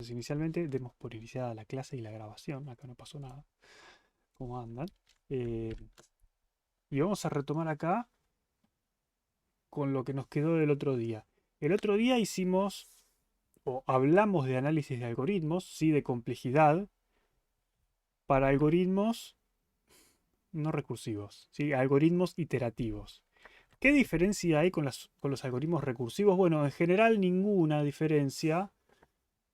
Entonces, inicialmente demos por iniciada la clase y la grabación. Acá no pasó nada. ¿Cómo andan? Eh, y vamos a retomar acá con lo que nos quedó del otro día. El otro día hicimos, o hablamos de análisis de algoritmos, sí, de complejidad, para algoritmos no recursivos, ¿sí? Algoritmos iterativos. ¿Qué diferencia hay con los algoritmos recursivos? Bueno, en general ninguna diferencia.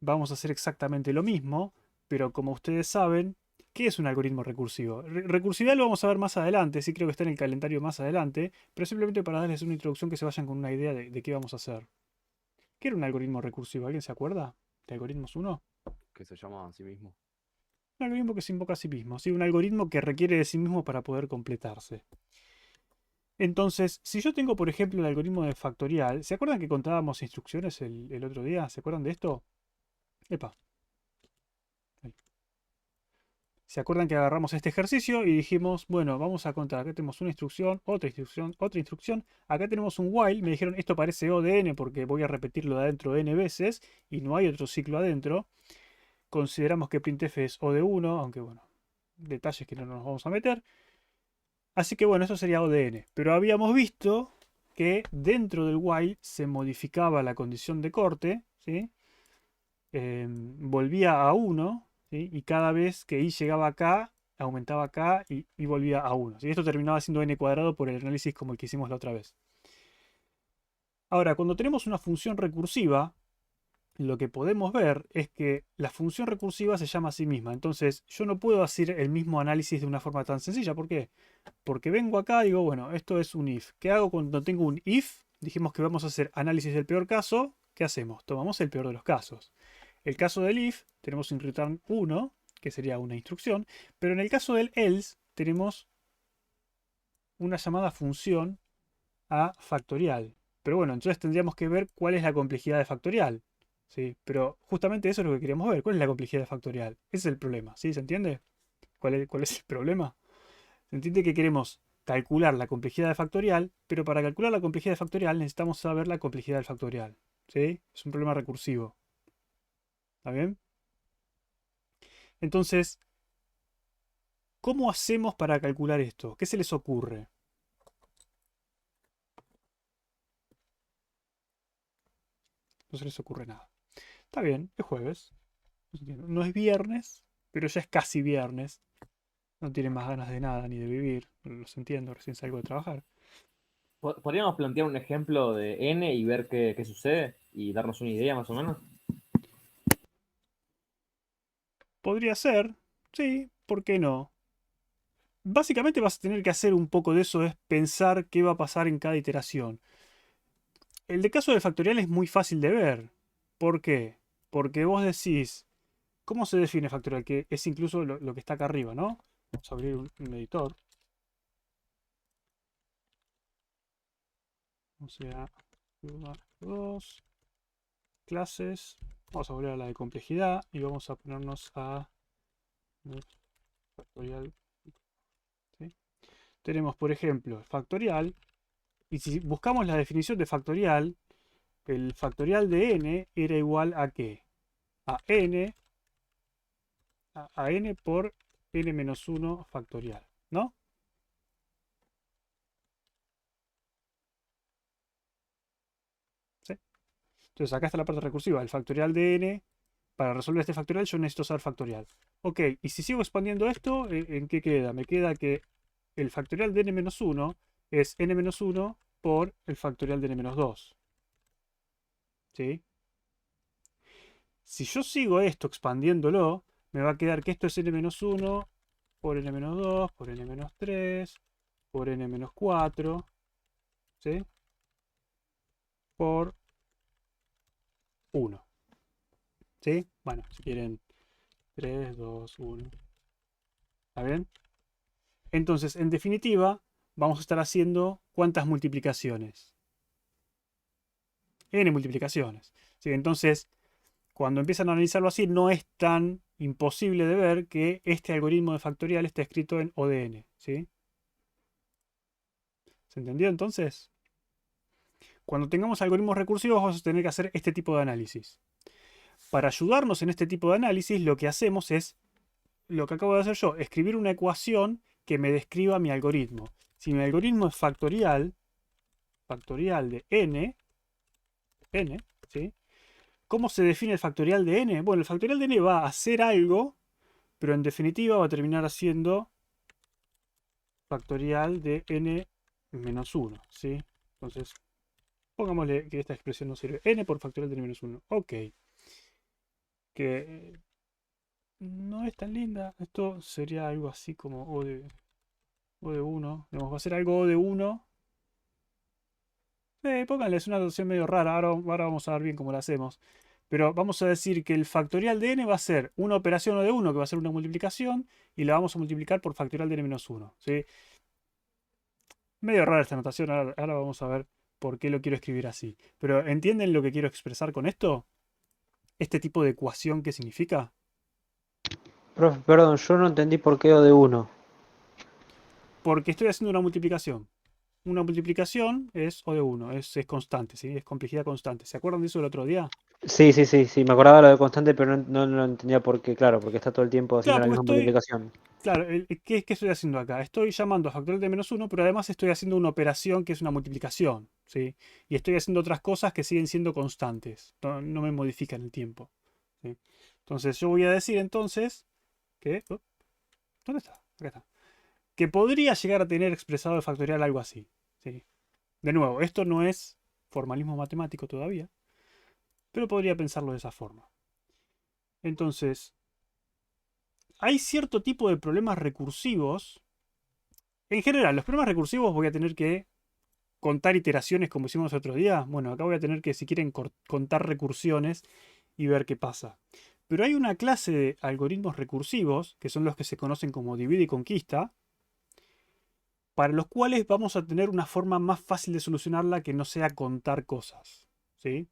Vamos a hacer exactamente lo mismo, pero como ustedes saben, ¿qué es un algoritmo recursivo? Recursividad lo vamos a ver más adelante, sí creo que está en el calendario más adelante, pero simplemente para darles una introducción que se vayan con una idea de qué vamos a hacer. ¿Qué era un algoritmo recursivo? ¿Alguien se acuerda? ¿De algoritmos uno? Que se llama a sí mismo. Un algoritmo que se invoca a sí mismo, ¿sí? Un algoritmo que requiere de sí mismo para poder completarse. Entonces, si yo tengo, por ejemplo, el algoritmo de factorial, ¿se acuerdan que contábamos instrucciones el otro día? ¿Se acuerdan de esto? Epa. Ahí. ¿Se acuerdan que agarramos este ejercicio y dijimos, bueno, vamos a contar, acá tenemos una instrucción, otra instrucción, otra instrucción, acá tenemos un while, me dijeron esto parece O de n porque voy a repetirlo de adentro n veces y no hay otro ciclo adentro, consideramos que printf es O de 1, aunque bueno, detalles que no nos vamos a meter, así que bueno, eso sería O de n, pero habíamos visto que dentro del while se modificaba la condición de corte, ¿sí? Volvía a 1, ¿sí? Y cada vez que i llegaba acá, aumentaba acá y volvía a 1. ¿Sí? Esto terminaba siendo n cuadrado por el análisis como el que hicimos la otra vez. Ahora, cuando tenemos una función recursiva, lo que podemos ver es que la función recursiva se llama a sí misma. Entonces, yo no puedo hacer el mismo análisis de una forma tan sencilla. ¿Por qué? Porque vengo acá y digo, bueno, esto es un if. ¿Qué hago cuando tengo un if? Dijimos que vamos a hacer análisis del peor caso. ¿Qué hacemos? Tomamos el peor de los casos. El caso del if tenemos un return 1, que sería una instrucción, pero en el caso del else tenemos una llamada función a factorial. Pero bueno, entonces tendríamos que ver cuál es la complejidad de factorial. ¿Sí? Pero justamente eso es lo que queríamos ver. ¿Cuál es la complejidad de factorial? Ese es el problema. ¿Sí? ¿Se entiende? Cuál es el problema? Se entiende que queremos calcular la complejidad de factorial, pero para calcular la complejidad de factorial necesitamos saber la complejidad del factorial. ¿Sí? Es un problema recursivo. ¿Está bien? Entonces, ¿cómo hacemos para calcular esto? ¿Qué se les ocurre? No se les ocurre nada. Está bien, es jueves. No es viernes, pero ya es casi viernes. No tienen más ganas de nada ni de vivir. Los entiendo, recién salgo de trabajar. ¿Podríamos plantear un ejemplo de n y ver qué sucede? Y darnos una idea más o menos. Podría ser, sí, ¿por qué no? Básicamente vas a tener que hacer un poco de eso, es pensar qué va a pasar en cada iteración. El de caso de factorial es muy fácil de ver. ¿Por qué? Porque vos decís, ¿cómo se define factorial? Que es incluso lo que está acá arriba, ¿no? Vamos a abrir un editor. O sea, 2 clases. Vamos a volver a la de complejidad y vamos a ponernos a factorial. ¿Sí? Tenemos, por ejemplo, factorial. Y si buscamos la definición de factorial, el factorial de n era igual a qué? A n, a n por n-1 factorial, ¿no? ¿Sí? Entonces acá está la parte recursiva. El factorial de n, para resolver este factorial yo necesito saber factorial. Ok, y si sigo expandiendo esto, ¿en qué queda? Me queda que el factorial de n-1 es n-1 por el factorial de n-2. ¿Sí? Si yo sigo esto expandiéndolo, me va a quedar que esto es n-1 por n-2 por n-3 por n-4, ¿sí? Por 1. ¿Sí? Bueno, si quieren 3, 2, 1. ¿Está bien? Entonces, en definitiva, vamos a estar haciendo ¿cuántas multiplicaciones? N multiplicaciones. ¿Sí? Entonces, cuando empiezan a analizarlo así, no es tan imposible de ver que este algoritmo de factorial está escrito en O de n. ¿Sí? ¿Se entendió entonces? Cuando tengamos algoritmos recursivos vamos a tener que hacer este tipo de análisis. Para ayudarnos en este tipo de análisis, lo que hacemos es, lo que acabo de hacer yo, escribir una ecuación que me describa mi algoritmo. Si mi algoritmo es factorial de n, ¿sí? ¿Cómo se define el factorial de n? Bueno, el factorial de n va a hacer algo, pero en definitiva va a terminar haciendo factorial de n menos 1, ¿sí? Entonces, pongámosle que esta expresión nos sirve. N por factorial de n menos 1. Ok. Que no es tan linda. Esto sería algo así como O de 1. Digamos, va a ser algo O de 1. Pónganle, es una notación medio rara. Ahora vamos a ver bien cómo lo hacemos. Pero vamos a decir que el factorial de n va a ser una operación O de 1, que va a ser una multiplicación, y la vamos a multiplicar por factorial de n menos 1. ¿Sí? Medio rara esta notación. Ahora vamos a ver por qué lo quiero escribir así. Pero ¿entienden lo que quiero expresar con esto? ¿Este tipo de ecuación qué significa? Profe, perdón, yo no entendí por qué O de 1. Porque estoy haciendo una multiplicación. Una multiplicación es O de 1, es constante, ¿sí? Es complejidad constante. ¿Se acuerdan de eso del otro día? Sí, me acordaba lo de constante, pero no entendía por qué, claro, porque está todo el tiempo haciendo Claro, la porque misma multiplicación. claro, ¿qué estoy haciendo acá? Estoy llamando a factorial de menos 1, pero además estoy haciendo una operación que es una multiplicación, ¿sí? Y estoy haciendo otras cosas que siguen siendo constantes, no me modifican el tiempo, ¿sí? Entonces yo voy a decir entonces que... ¿Dónde está? Acá está. Que podría llegar a tener expresado el factorial algo así, ¿sí? De nuevo, esto no es formalismo matemático todavía, pero podría pensarlo de esa forma. Entonces, hay cierto tipo de problemas recursivos. En general, los problemas recursivos voy a tener que contar iteraciones como hicimos el otro día. Bueno, acá voy a tener que, si quieren, contar recursiones y ver qué pasa. Pero hay una clase de algoritmos recursivos, que son los que se conocen como divide y conquista, para los cuales vamos a tener una forma más fácil de solucionarla que no sea contar cosas, ¿sí?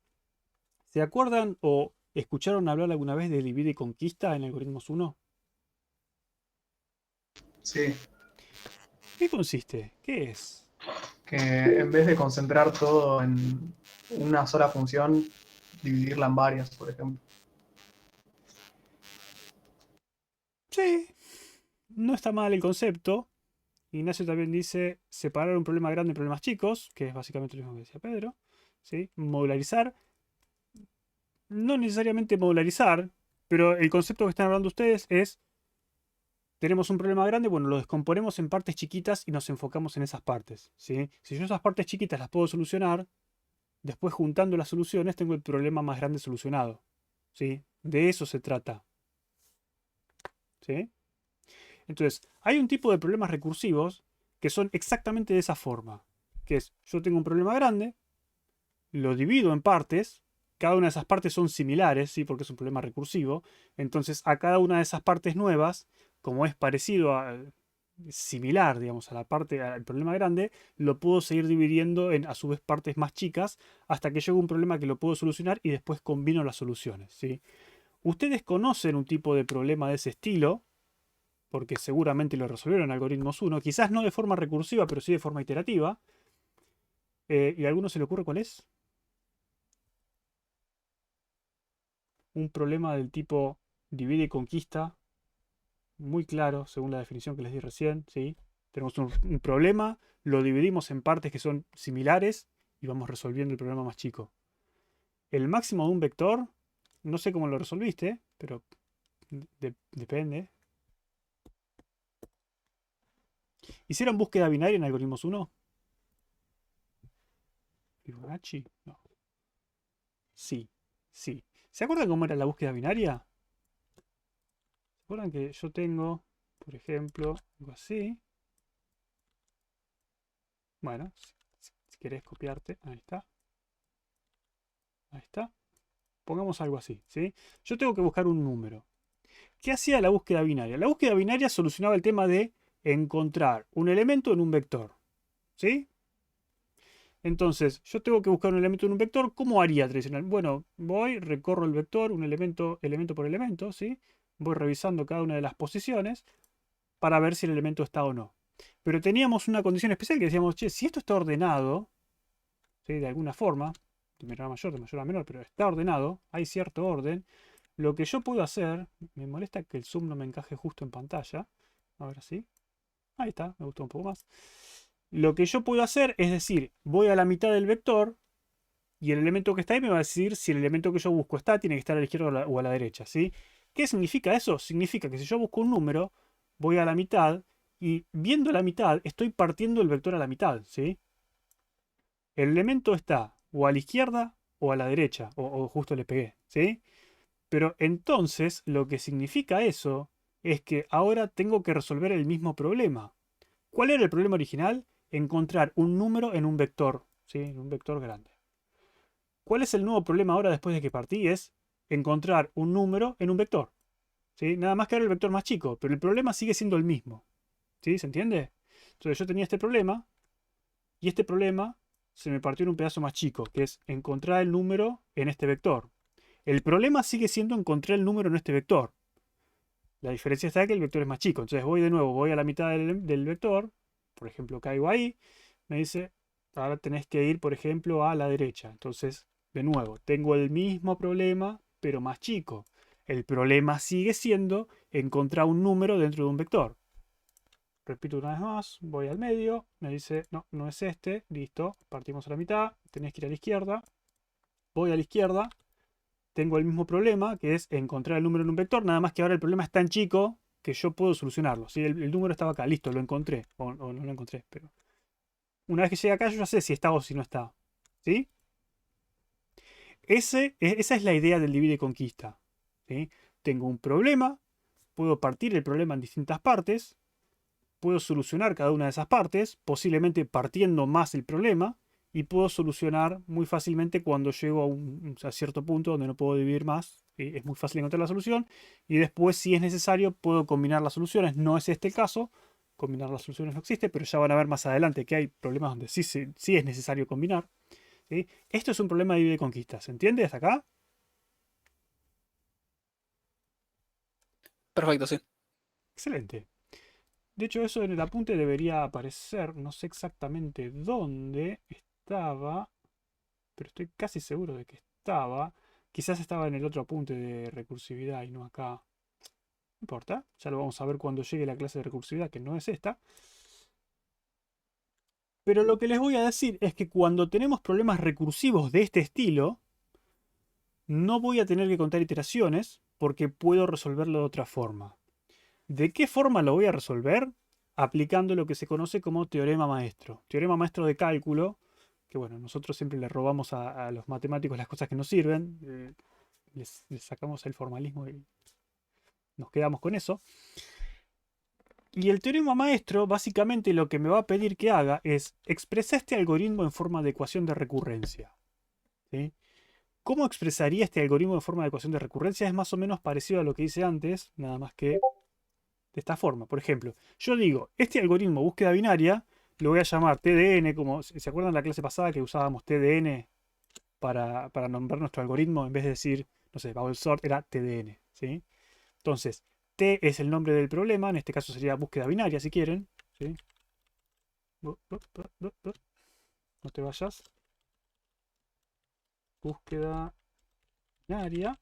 ¿Se acuerdan o escucharon hablar alguna vez de divide y conquista en Algoritmos 1? Sí, ¿Qué consiste? ¿Qué es? que en vez de concentrar todo en una sola función, dividirla en varias, por ejemplo. Sí, no está mal el concepto. Ignacio también dice separar un problema grande en problemas chicos, que es básicamente lo mismo que decía Pedro. ¿Sí? Modularizar. No necesariamente modularizar, pero el concepto que están hablando ustedes es, tenemos un problema grande, bueno, lo descomponemos en partes chiquitas y nos enfocamos en esas partes. ¿Sí? Si yo esas partes chiquitas las puedo solucionar, después juntando las soluciones tengo el problema más grande solucionado. ¿Sí? De eso se trata. ¿Sí? Entonces, hay un tipo de problemas recursivos que son exactamente de esa forma. Que es, yo tengo un problema grande, lo divido en partes, cada una de esas partes son similares, ¿sí? Porque es un problema recursivo. Entonces, a cada una de esas partes nuevas, como es parecido a similar, digamos, a la parte al problema grande, lo puedo seguir dividiendo en a su vez partes más chicas hasta que llegue un problema que lo puedo solucionar y después combino las soluciones, ¿sí? Ustedes conocen un tipo de problema de ese estilo, porque seguramente lo resolvieron en Algoritmos 1, quizás no de forma recursiva, pero sí de forma iterativa. ¿Y a alguno se le ocurre cuál es? Un problema del tipo divide y conquista, muy claro, según la definición que les di recién, ¿sí? Tenemos un problema, lo dividimos en partes que son similares y vamos resolviendo el problema más chico. El máximo de un vector, no sé cómo lo resolviste, pero depende. ¿Hicieron búsqueda binaria en Algoritmos 1? ¿Fibonacci? No. Sí, sí. ¿Se acuerdan cómo era la búsqueda binaria? ¿Se acuerdan que yo tengo, por ejemplo, algo así? Bueno, si querés copiarte, ahí está. Ahí está. Pongamos algo así, ¿sí? Yo tengo que buscar un número. ¿Qué hacía la búsqueda binaria? La búsqueda binaria solucionaba el tema de encontrar un elemento en un vector, ¿sí? Entonces, yo tengo que buscar un elemento en un vector. ¿Cómo haría tradicional? Bueno, voy, recorro el vector, un elemento por elemento, ¿sí? Voy revisando cada una de las posiciones para ver si el elemento está o no. Pero teníamos una condición especial que decíamos, che, si esto está ordenado, ¿sí? De alguna forma, de menor a mayor, de mayor a menor, pero está ordenado, hay cierto orden. Lo que yo puedo hacer, me molesta que el zoom no me encaje justo en pantalla. Ahora sí. Ahí está, me gustó un poco más. Lo que yo puedo hacer es decir, voy a la mitad del vector y el elemento que está ahí me va a decir si el elemento que yo busco está, tiene que estar a la izquierda o a la derecha, ¿sí? ¿Qué significa eso? Significa que si yo busco un número, voy a la mitad y viendo la mitad, estoy partiendo el vector a la mitad, ¿sí? El elemento está o a la izquierda o a la derecha, o justo le pegué, ¿sí? Pero entonces lo que significa eso es que ahora tengo que resolver el mismo problema. ¿Cuál era el problema original? Encontrar un número en un vector, ¿sí? En un vector grande. ¿Cuál es el nuevo problema ahora después de que partí? Es encontrar un número en un vector, ¿sí? Nada más que ahora el vector más chico, pero el problema sigue siendo el mismo, ¿sí? ¿Se entiende? Entonces yo tenía este problema y este problema se me partió en un pedazo más chico, que es encontrar el número en este vector. El problema sigue siendo encontrar el número en este vector. La diferencia está que el vector es más chico. Entonces voy de nuevo, voy a la mitad del vector, por ejemplo, caigo ahí, me dice, ahora tenés que ir, por ejemplo, a la derecha. Entonces, de nuevo, tengo el mismo problema, pero más chico. El problema sigue siendo encontrar un número dentro de un vector. Repito una vez más, voy al medio, me dice, no, no es este, listo, partimos a la mitad, tenés que ir a la izquierda, voy a la izquierda, tengo el mismo problema, que es encontrar el número en un vector, nada más que ahora el problema es tan chico que yo puedo solucionarlo. ¿Sí? El número estaba acá, listo, lo encontré, o no lo encontré, pero una vez que llegue acá yo ya sé si está o si no está. ¿Sí? Esa es la idea del divide y conquista. ¿Sí? Tengo un problema, puedo partir el problema en distintas partes, puedo solucionar cada una de esas partes, posiblemente partiendo más el problema, y puedo solucionar muy fácilmente cuando llego a cierto punto donde no puedo dividir más. Es muy fácil encontrar la solución. Y después, si es necesario, puedo combinar las soluciones. No es este el caso. Combinar las soluciones no existe, pero ya van a ver más adelante que hay problemas donde sí es necesario combinar. ¿Sí? Esto es un problema de divide y conquista. ¿Se entiende hasta acá? Perfecto, sí. Excelente. De hecho, eso en el apunte debería aparecer. No sé exactamente dónde estaba, pero estoy casi seguro de que estaba. Quizás estaba en el otro apunte de recursividad y no acá. No importa, ya lo vamos a ver cuando llegue la clase de recursividad, que no es esta. Pero lo que les voy a decir es que cuando tenemos problemas recursivos de este estilo, no voy a tener que contar iteraciones porque puedo resolverlo de otra forma. ¿De qué forma lo voy a resolver? Aplicando lo que se conoce como teorema maestro. Teorema maestro de cálculo, que bueno, nosotros siempre le robamos a los matemáticos las cosas que nos sirven. Les sacamos el formalismo y nos quedamos con eso. Y el teorema maestro básicamente lo que me va a pedir que haga es expresar este algoritmo en forma de ecuación de recurrencia. ¿Sí? ¿Cómo expresaría este algoritmo en forma de ecuación de recurrencia? Es más o menos parecido a lo que hice antes, nada más que de esta forma. Por ejemplo, yo digo, este algoritmo búsqueda binaria lo voy a llamar TDN, como ¿se acuerdan de la clase pasada que usábamos TDN para nombrar nuestro algoritmo? En vez de decir, no sé, bubble sort era TDN. ¿Sí? Entonces, T es el nombre del problema, en este caso sería búsqueda binaria si quieren. ¿Sí? No te vayas. Búsqueda binaria.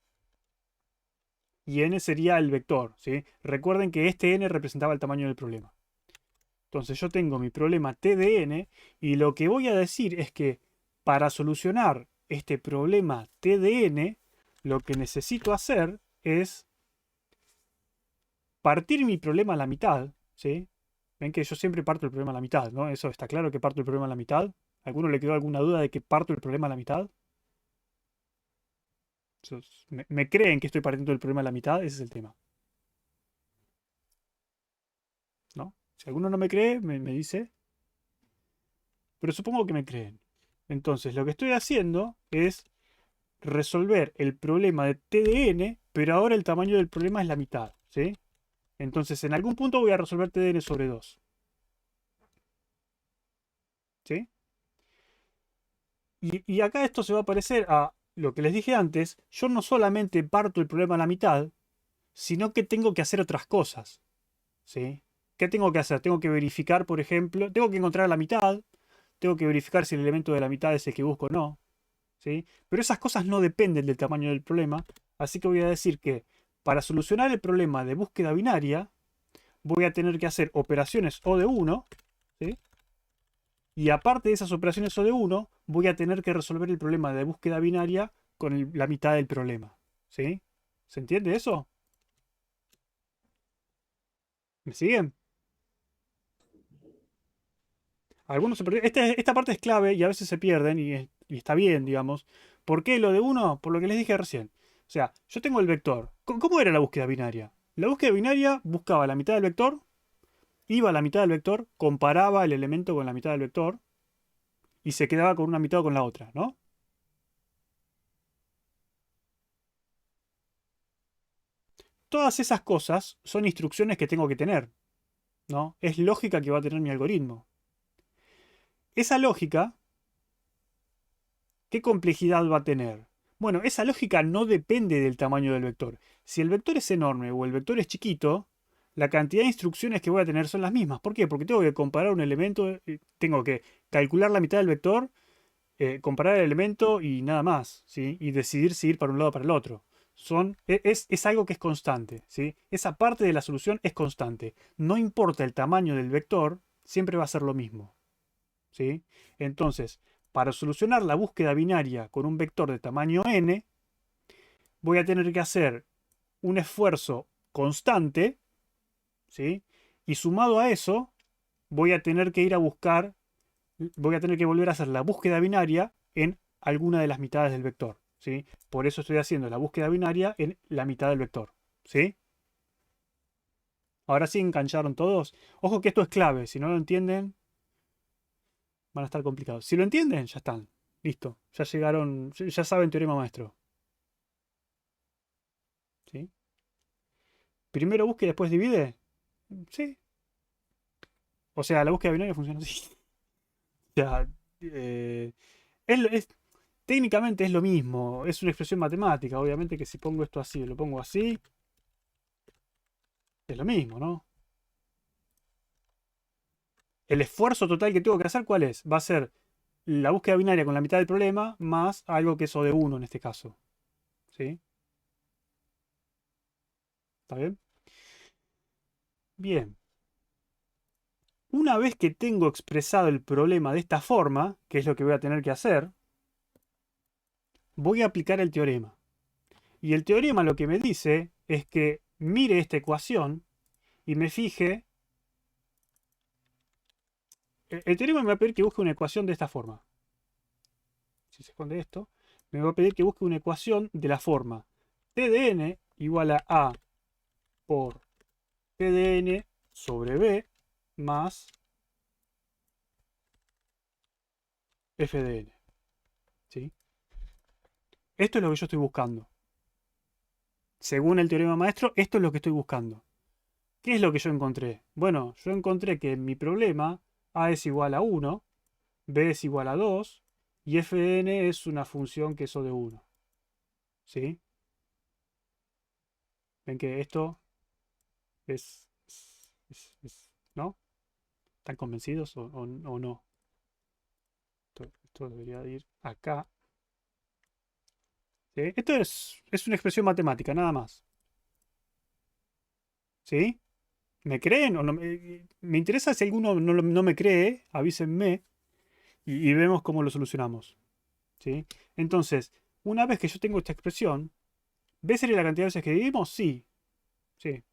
Y n sería el vector. ¿Sí? Recuerden que este n representaba el tamaño del problema. Entonces yo tengo mi problema T de n y lo que voy a decir es que para solucionar este problema T de n, lo que necesito hacer es partir mi problema a la mitad, ¿sí? Ven que yo siempre parto el problema a la mitad, ¿no? Eso está claro que parto el problema a la mitad. ¿A alguno le quedó alguna duda de que parto el problema a la mitad? ¿Me creen que estoy partiendo el problema a la mitad? Ese es el tema. ¿No? Si alguno no me cree, me dice. Pero supongo que me creen. Entonces, lo que estoy haciendo es resolver el problema de T de n, pero ahora el tamaño del problema es la mitad, ¿sí? Entonces, en algún punto voy a resolver T de n sobre 2. ¿Sí? Y acá esto se va a parecer a lo que les dije antes. Yo no solamente parto el problema a la mitad, sino que tengo que hacer otras cosas. ¿Sí? ¿Qué tengo que hacer? Tengo que verificar, por ejemplo, tengo que encontrar la mitad. Tengo que verificar si el elemento de la mitad es el que busco o no. ¿sí? Pero esas cosas no dependen del tamaño del problema, así que voy a decir que para solucionar el problema de búsqueda binaria, voy a tener que hacer operaciones O de 1, ¿sí? Y aparte de esas operaciones O de 1, voy a tener que resolver el problema de búsqueda binaria con la mitad del problema, ¿sí? ¿Se entiende eso? ¿Me siguen? Algunos esta parte es clave y a veces se pierden y está bien, digamos. ¿Por qué lo de uno? Por lo que les dije recién. O sea, yo tengo el vector. ¿Cómo era la búsqueda binaria? La búsqueda binaria buscaba la mitad del vector, iba a la mitad del vector, comparaba el elemento con la mitad del vector y se quedaba con una mitad o con la otra, ¿no? Todas esas cosas son instrucciones que tengo que tener, ¿no? Es lógica que va a tener mi algoritmo. Esa lógica, ¿qué complejidad va a tener? Bueno, esa lógica no depende del tamaño del vector. Si el vector es enorme o el vector es chiquito, la cantidad de instrucciones que voy a tener son las mismas. ¿Por qué? Porque tengo que comparar un elemento, tengo que calcular la mitad del vector, comparar el elemento y nada más, ¿sí? Y decidir si ir para un lado o para el otro. Es algo que es constante, ¿sí? Esa parte de la solución es constante. No importa el tamaño del vector, siempre va a ser lo mismo, ¿sí? Entonces, para solucionar la búsqueda binaria con un vector de tamaño n, voy a tener que hacer un esfuerzo constante, ¿sí? Y sumado a eso, voy a tener que ir a buscar, voy a tener que volver a hacer la búsqueda binaria en alguna de las mitades del vector, ¿sí? Por eso estoy haciendo la búsqueda binaria en la mitad del vector, ¿sí? Ahora sí engancharon todos. Ojo que esto es clave, si no lo entienden, van a estar complicados. Si lo entienden, ya están. Listo. Ya llegaron, ya saben teorema maestro. ¿Sí? Primero busca y después divide. Sí. O sea, la búsqueda binaria funciona así. O sea, eh, técnicamente es lo mismo. Es una expresión matemática. Obviamente que si pongo esto así, lo pongo así, es lo mismo, ¿no? El esfuerzo total que tengo que hacer, ¿cuál es? Va a ser la búsqueda binaria con la mitad del problema más algo que es O de 1 en este caso. ¿Sí? ¿Está bien? Bien. Una vez que tengo expresado el problema de esta forma, que es lo que voy a tener que hacer, voy a aplicar el teorema. Y el teorema lo que me dice es que mire esta ecuación y me fije. El teorema me va a pedir que busque una ecuación de esta forma. Si se esconde esto, me va a pedir que busque una ecuación de la forma T de n igual a A por T de n sobre B más F de n. ¿Sí? Esto es lo que yo estoy buscando. Según el teorema maestro, esto es lo que estoy buscando. ¿Qué es lo que yo encontré? Bueno, yo encontré que en mi problema A es igual a 1, B es igual a 2 y f de n es una función que es O de 1. ¿Sí? ¿Ven que esto ¿no? ¿Están convencidos o no? Esto debería ir acá. ¿Sí? Esto es una expresión matemática, nada más. ¿Sí? ¿Me creen o no? Me interesa si alguno no me cree, avísenme y vemos cómo lo solucionamos. ¿Sí? Entonces, una vez que yo tengo esta expresión, ¿B sería la cantidad de veces que dividimos? Sí. Sí.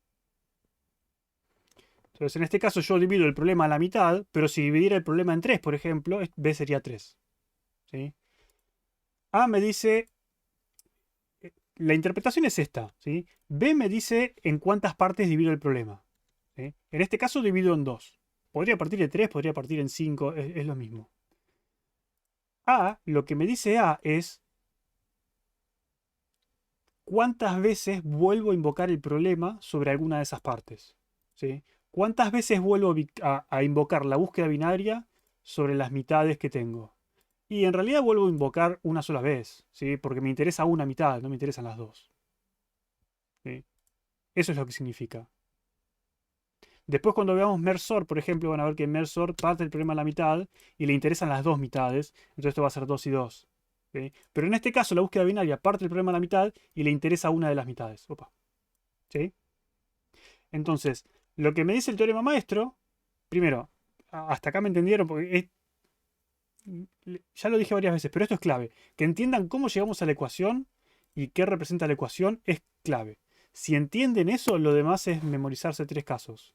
Entonces, en este caso yo divido el problema a la mitad, pero si dividiera el problema en 3, por ejemplo, B sería 3. ¿Sí? A me dice, la interpretación es esta. ¿Sí? B me dice en cuántas partes divido el problema. ¿Sí? En este caso divido en 2. Podría partir de 3, podría partir en 5, es lo mismo. A, lo que me dice A es cuántas veces vuelvo a invocar el problema sobre alguna de esas partes. ¿Sí? ¿Cuántas veces vuelvo a invocar la búsqueda binaria sobre las mitades que tengo? Y en realidad vuelvo a invocar una sola vez, ¿sí? Porque me interesa una mitad, no me interesan las dos. ¿Sí? Eso es lo que significa. Después cuando veamos MERSOR, por ejemplo, van a ver que MERSOR parte el problema a la mitad y le interesan las dos mitades. Entonces esto va a ser 2 y 2. ¿sí? Pero en este caso la búsqueda binaria parte el problema a la mitad y le interesa una de las mitades. Opa. ¿Sí? Entonces, lo que me dice el teorema maestro, primero, hasta acá me entendieron, porque ya lo dije varias veces, pero esto es clave. Que entiendan cómo llegamos a la ecuación y qué representa la ecuación es clave. Si entienden eso, lo demás es memorizarse 3 casos.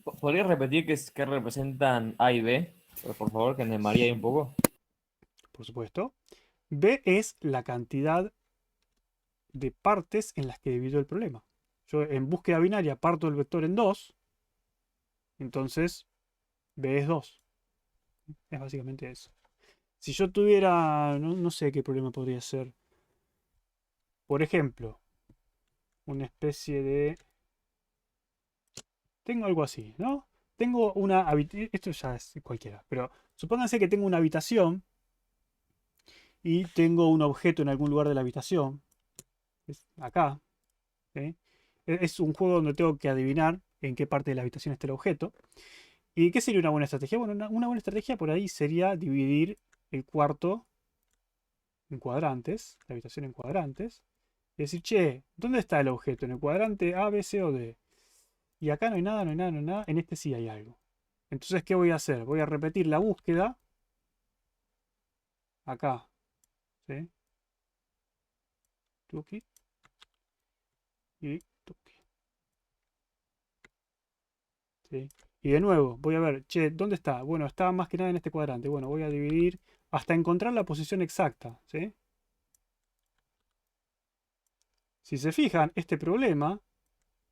¿Podrías repetir qué representan A y B? Por favor, que me mareé un poco. Por supuesto. B es la cantidad de partes en las que divido el problema. Yo en búsqueda binaria parto el vector en 2, entonces B es 2. Es básicamente eso. Si yo tuviera, no sé qué problema podría ser. Por ejemplo, una especie de... Tengo algo así, ¿no? Tengo una habitación... Esto ya es cualquiera, pero supónganse que tengo una habitación y tengo un objeto en algún lugar de la habitación. Es acá. ¿Sí? Es un juego donde tengo que adivinar en qué parte de la habitación está el objeto. ¿Y qué sería una buena estrategia? Bueno, una buena estrategia por ahí sería dividir el cuarto en cuadrantes, la habitación en cuadrantes, y decir, che, ¿dónde está el objeto? ¿En el cuadrante A, B, C o D? Y acá no hay nada, no hay nada, no hay nada, en este sí hay algo. Entonces, ¿qué voy a hacer? Voy a repetir la búsqueda acá, ¿sí? Tuki y tuki, ¿sí? Y de nuevo, voy a ver, che, ¿dónde está? Bueno, está más que nada en este cuadrante. Bueno, voy a dividir hasta encontrar la posición exacta, ¿sí? Si se fijan, este problema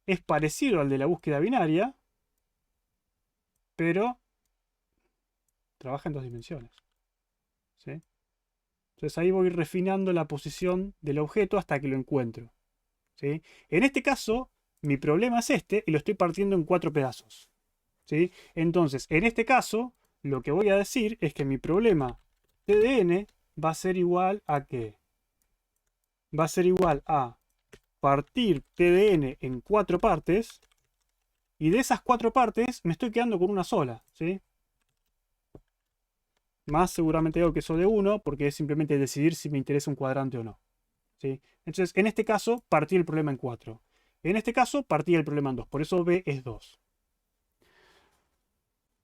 es parecido al de la búsqueda binaria, pero trabaja en 2 dimensiones, ¿sí? Entonces ahí voy refinando la posición del objeto hasta que lo encuentro, ¿sí? En este caso, mi problema es este y lo estoy partiendo en 4 pedazos, ¿sí? Entonces, en este caso, lo que voy a decir es que mi problema T de n va a ser igual a ¿qué? Va a ser igual a partir T de n en 4 partes y de esas 4 partes me estoy quedando con una sola, ¿sí? Más seguramente digo que eso de 1 porque es simplemente decidir si me interesa un cuadrante o no, ¿sí? Entonces, en este caso, partí el problema en 4. En este caso, partí el problema en 2. Por eso B es 2.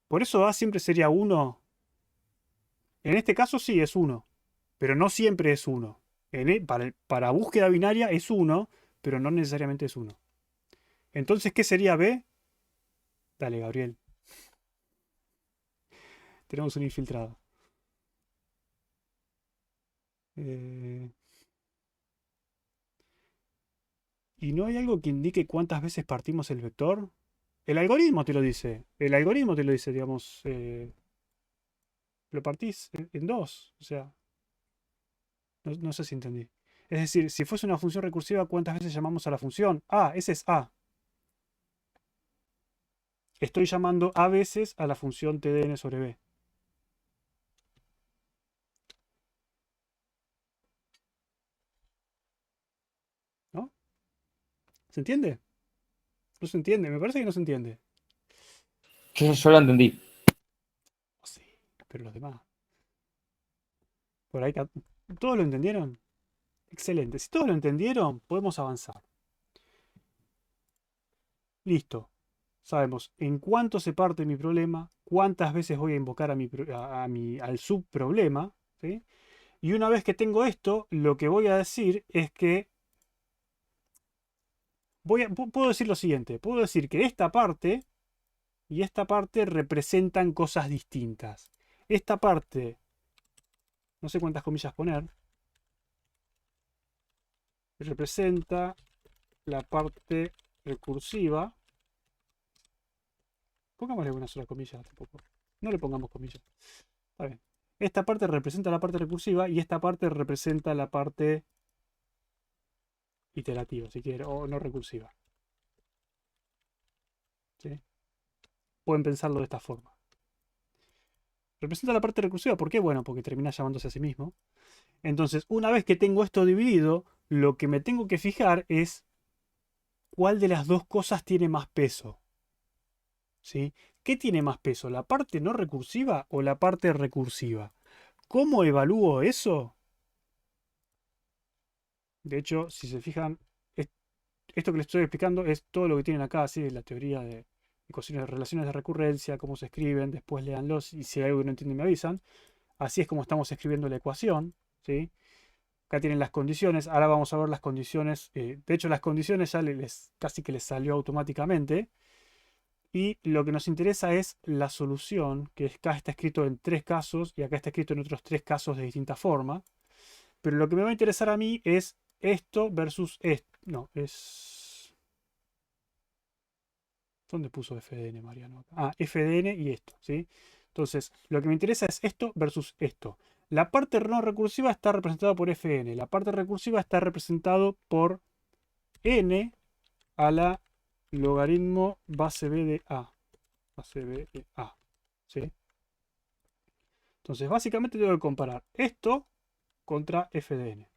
Por eso A siempre sería 1. En este caso sí es 1. Pero no siempre es 1. Para búsqueda binaria es 1, pero no necesariamente es 1. Entonces, ¿qué sería B? Dale, Gabriel. Tenemos un infiltrado. ¿Y no hay algo que indique cuántas veces partimos el vector? El algoritmo te lo dice. El algoritmo te lo dice, digamos. Lo partís en 2. O sea, no sé si entendí. Es decir, si fuese una función recursiva, ¿cuántas veces llamamos a la función? Ah, ese es A. Estoy llamando A veces a la función T de n sobre B. ¿No? ¿Se entiende? No se entiende. Me parece que no se entiende. Yo lo entendí. Oh, sí, pero los demás. Por ahí. ¿Todos lo entendieron? Excelente. Si todos lo entendieron, podemos avanzar. Listo. Sabemos en cuánto se parte mi problema, cuántas veces voy a invocar al subproblema, ¿sí? Y una vez que tengo esto, lo que voy a decir es que puedo decir lo siguiente. Puedo decir que esta parte y esta parte representan cosas distintas. Esta parte, no sé cuántas comillas poner, representa la parte recursiva. Pongámosle una sola comilla tampoco. No le pongamos comillas. Está bien. Esta parte representa la parte recursiva y esta parte representa la parte iterativa, si quiere, o no recursiva. ¿Sí? Pueden pensarlo de esta forma. Representa la parte recursiva, ¿por qué? Bueno, porque termina llamándose a sí mismo. Entonces, una vez que tengo esto dividido, lo que me tengo que fijar es cuál de las dos cosas tiene más peso. ¿Sí? ¿Qué tiene más peso? ¿La parte no recursiva o la parte recursiva? ¿Cómo evalúo eso? De hecho, si se fijan, esto que les estoy explicando es todo lo que tienen acá, ¿sí? La teoría de ecuaciones de relaciones de recurrencia, cómo se escriben, después léanlos y si hay algo que no entienden me avisan. Así es como estamos escribiendo la ecuación, ¿sí? Acá tienen las condiciones, ahora vamos a ver las condiciones. De hecho, las condiciones ya casi que les salió automáticamente. Y lo que nos interesa es la solución, que acá está escrito en 3 casos y acá está escrito en otros 3 casos de distinta forma. Pero lo que me va a interesar a mí es esto versus esto. No, es... ¿Dónde puso FDN, Mariano? Ah, FDN y esto, ¿sí? Entonces, lo que me interesa es esto versus esto. La parte no recursiva está representada por Fn. La parte recursiva está representado por n a la logaritmo base b de a. Base b de a. ¿Sí? Entonces, básicamente tengo que comparar esto contra f de n.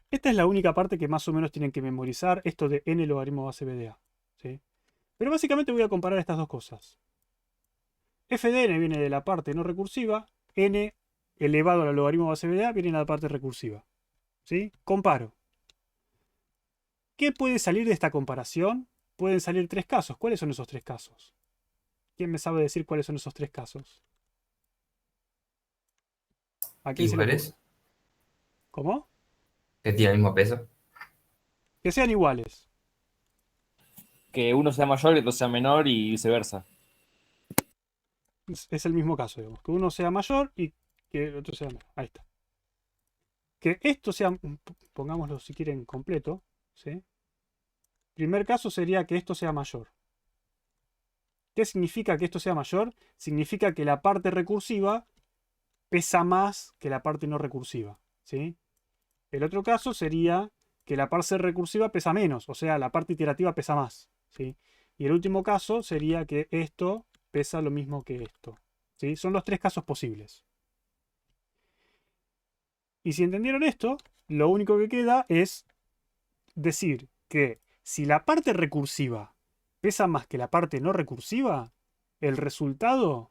Esta es la única parte que más o menos tienen que memorizar, esto de n logaritmo base b de a. ¿Sí? Pero básicamente voy a comparar estas dos cosas. F de n viene de la parte no recursiva, n elevado a la logaritmo base b de a viene de la parte recursiva. ¿Sí? Comparo. ¿Qué puede salir de esta comparación? Pueden salir 3 casos. ¿Cuáles son esos 3 casos? ¿Quién me sabe decir cuáles son esos 3 casos? ¿A quién se le ocurre? Iguales, ¿Cómo? que tiene el mismo peso. Que sean iguales. Que uno sea mayor y otro sea menor y viceversa. Es el mismo caso, digamos. Que uno sea mayor y que el otro sea menor. Ahí está. Que esto sea, pongámoslo si quieren completo. ¿Sí? Primer caso sería que esto sea mayor. ¿Qué significa que esto sea mayor? Significa que la parte recursiva pesa más que la parte no recursiva. ¿Sí? El otro caso sería que la parte recursiva pesa menos, o sea, la parte iterativa pesa más. ¿Sí? Y el último caso sería que esto pesa lo mismo que esto. ¿Sí? Son los 3 casos posibles. Y si entendieron esto, lo único que queda es decir que si la parte recursiva pesa más que la parte no recursiva, el resultado,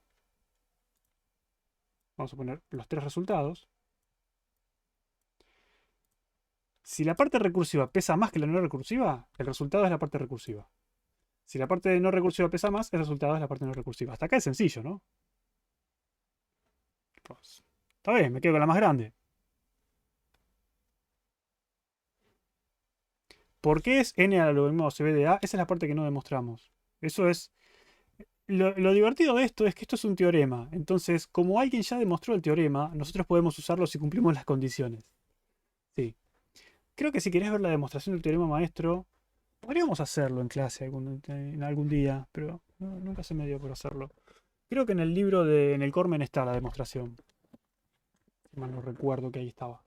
vamos a poner los 3 resultados, si la parte recursiva pesa más que la no recursiva, el resultado es la parte recursiva. Si la parte no recursiva pesa más, el resultado es la parte no recursiva. Hasta acá es sencillo, ¿no? Pues, está bien, me quedo con la más grande. ¿Por qué es n a la logaritmo CB de a? Esa es la parte que no demostramos. Eso es... Lo divertido de esto es que esto es un teorema. Entonces, como alguien ya demostró el teorema, nosotros podemos usarlo si cumplimos las condiciones. Sí. Creo que si querés ver la demostración del teorema maestro, podríamos hacerlo en clase en algún día, pero nunca se me dio por hacerlo. Creo que en el libro en el Cormen está la demostración. Si mal no recuerdo que ahí estaba.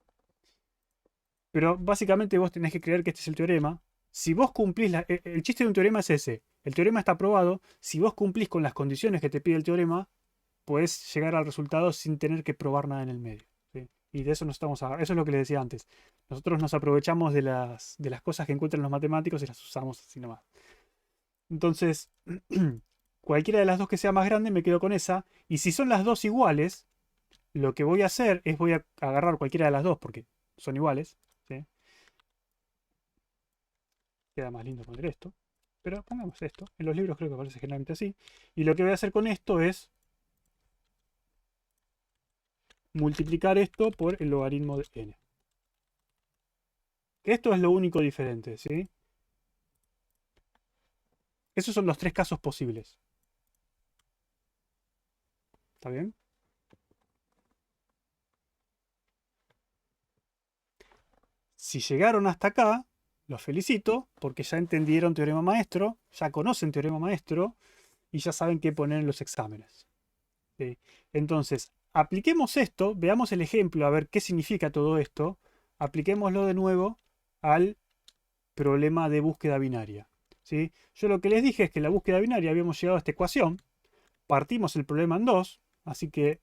Pero básicamente vos tenés que creer que este es el teorema. Si vos cumplís, el chiste de un teorema es ese. El teorema está probado. Si vos cumplís con las condiciones que te pide el teorema, podés llegar al resultado sin tener que probar nada en el medio. ¿Sí? Y de eso nos estamos Eso es lo que les decía antes. Nosotros nos aprovechamos de las cosas que encuentran los matemáticos y las usamos así nomás. Entonces, cualquiera de las dos que sea más grande, me quedo con esa. Y si son las dos iguales, lo que voy a hacer es voy a agarrar cualquiera de las dos porque son iguales. ¿Sí? Queda más lindo poner esto. Pero pongamos esto. En los libros creo que aparece generalmente así. Y lo que voy a hacer con esto es multiplicar esto por el logaritmo de n. Esto es lo único diferente, ¿sí? Esos son los 3 casos posibles. ¿Está bien? Si llegaron hasta acá, los felicito porque ya entendieron teorema maestro, ya conocen teorema maestro y ya saben qué poner en los exámenes. ¿Sí? Entonces, apliquemos esto, veamos el ejemplo, a ver qué significa todo esto. Apliquémoslo de nuevo al problema de búsqueda binaria. ¿Sí? Yo lo que les dije es que en la búsqueda binaria habíamos llegado a esta ecuación, partimos el problema en 2, así que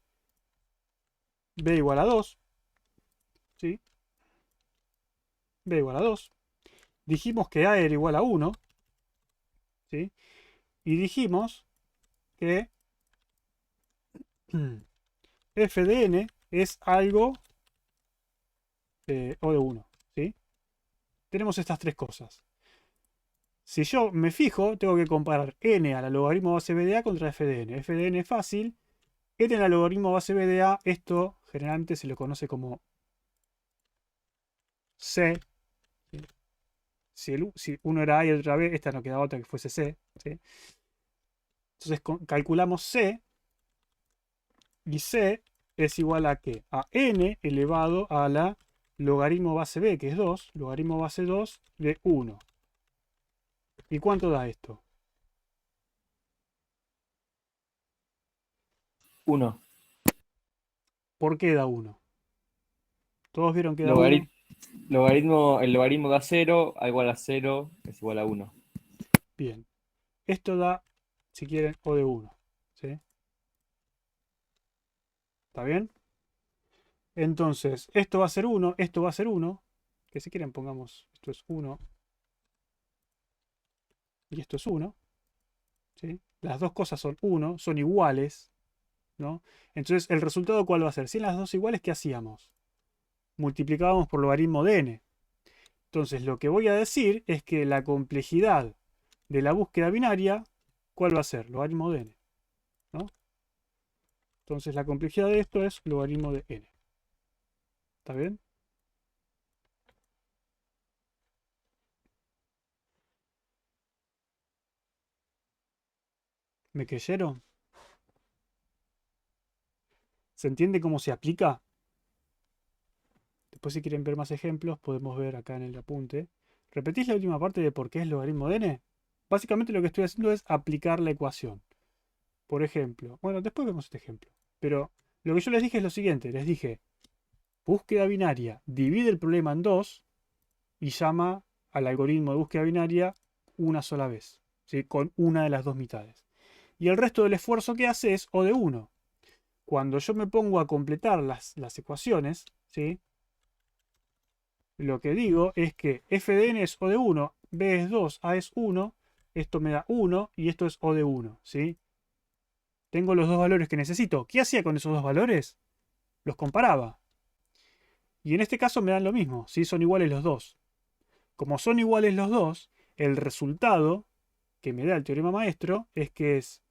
b igual a 2, ¿sí? b igual a 2. Dijimos que a era igual a 1, ¿sí? Y dijimos que f de n es algo O de 1. ¿Sí? Tenemos estas tres cosas. Si yo me fijo, tengo que comparar n a la logaritmo base b de a contra f de n. F de n es fácil. n a la logaritmo base b de a, esto generalmente se lo conoce como c. Si uno era a y el otro era b, esta no queda otra que fuese c. ¿Sí? Entonces calculamos c. Y c es igual a ¿qué? A n elevado a la logaritmo base b, que es 2. Logaritmo base 2 de 1. ¿Y cuánto da esto? 1. ¿Por qué da 1? Todos vieron que da 1. El logaritmo da 0, a igual a 0 es igual a 1. Bien. Esto da, si quieren, O de 1. ¿Sí? ¿Está bien? Entonces, esto va a ser 1, esto va a ser 1. Que si quieren pongamos, esto es 1. Y esto es 1. ¿Sí? Las dos cosas son 1, son iguales. ¿No? Entonces, ¿el resultado cuál va a ser? Si en las dos iguales, ¿qué hacíamos? Multiplicábamos por logaritmo de n. Entonces, lo que voy a decir es que la complejidad de la búsqueda binaria, ¿cuál va a ser? Logaritmo de n. ¿No? Entonces, la complejidad de esto es logaritmo de n. ¿Está bien? ¿Me creyeron? ¿Se entiende cómo se aplica? Después, si quieren ver más ejemplos, podemos ver acá en el apunte. ¿Repetís la última parte de por qué es logaritmo de n? Básicamente lo que estoy haciendo es aplicar la ecuación. Por ejemplo, bueno, después vemos este ejemplo. Pero lo que yo les dije es lo siguiente. Les dije, búsqueda binaria, divide el problema en dos y llama al algoritmo de búsqueda binaria una sola vez, ¿sí? Con una de las dos mitades. Y el resto del esfuerzo que hace es O de 1. Cuando yo me pongo a completar las ecuaciones, ¿sí? Lo que digo es que f de n es O de 1, b es 2, a es 1, esto me da 1 y esto es O de 1, ¿sí? Tengo los dos valores que necesito. ¿Qué hacía con esos dos valores? Los comparaba. Y en este caso me dan lo mismo, ¿sí? Son iguales los dos. Como son iguales los dos, el resultado que me da el teorema maestro es que es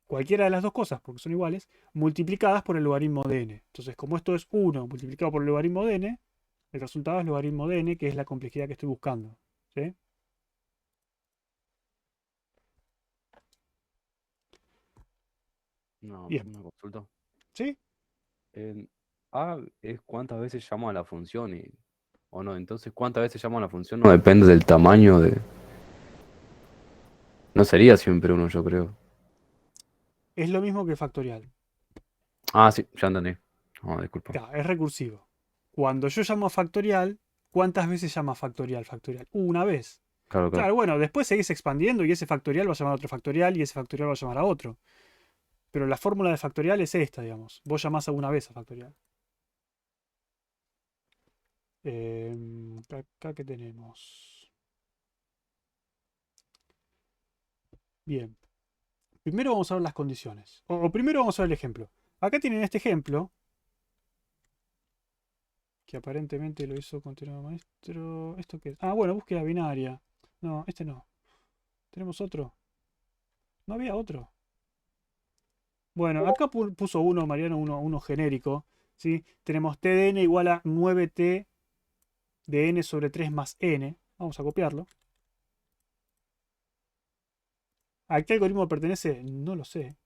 cualquiera de las dos cosas, porque son iguales, multiplicadas por el logaritmo de n. Entonces, como esto es 1 multiplicado por el logaritmo de n, el resultado es logaritmo de n, que es la complejidad que estoy buscando. ¿Sí? Bien. Una consulta. ¿Sí? A es cuántas veces llamo a la función o no. Entonces, cuántas veces llamo a la función no depende del tamaño de. No sería siempre uno, yo creo. Es lo mismo que factorial. Ah, sí, ya entendí. No, disculpa. Claro, es recursivo. Cuando yo llamo a factorial, ¿cuántas veces llama factorial? Factorial. Una vez. Claro, claro. Claro, bueno, después seguís expandiendo y ese factorial va a llamar a otro factorial y ese factorial va a llamar a otro. Pero la fórmula de factorial es esta, digamos. Vos llamás a una vez a factorial. Acá que tenemos. Bien. Primero vamos a ver las condiciones. O primero vamos a ver el ejemplo. Acá tienen este ejemplo. Que aparentemente lo hizo con teorema maestro. ¿Esto qué es? Ah, bueno, búsqueda binaria. No, este no. ¿Tenemos otro? ¿No había otro? Bueno, acá puso uno, Mariano, uno genérico. ¿Sí? Tenemos t de n igual a 9t de n sobre 3 más n. Vamos a copiarlo. ¿A qué algoritmo pertenece? No lo sé.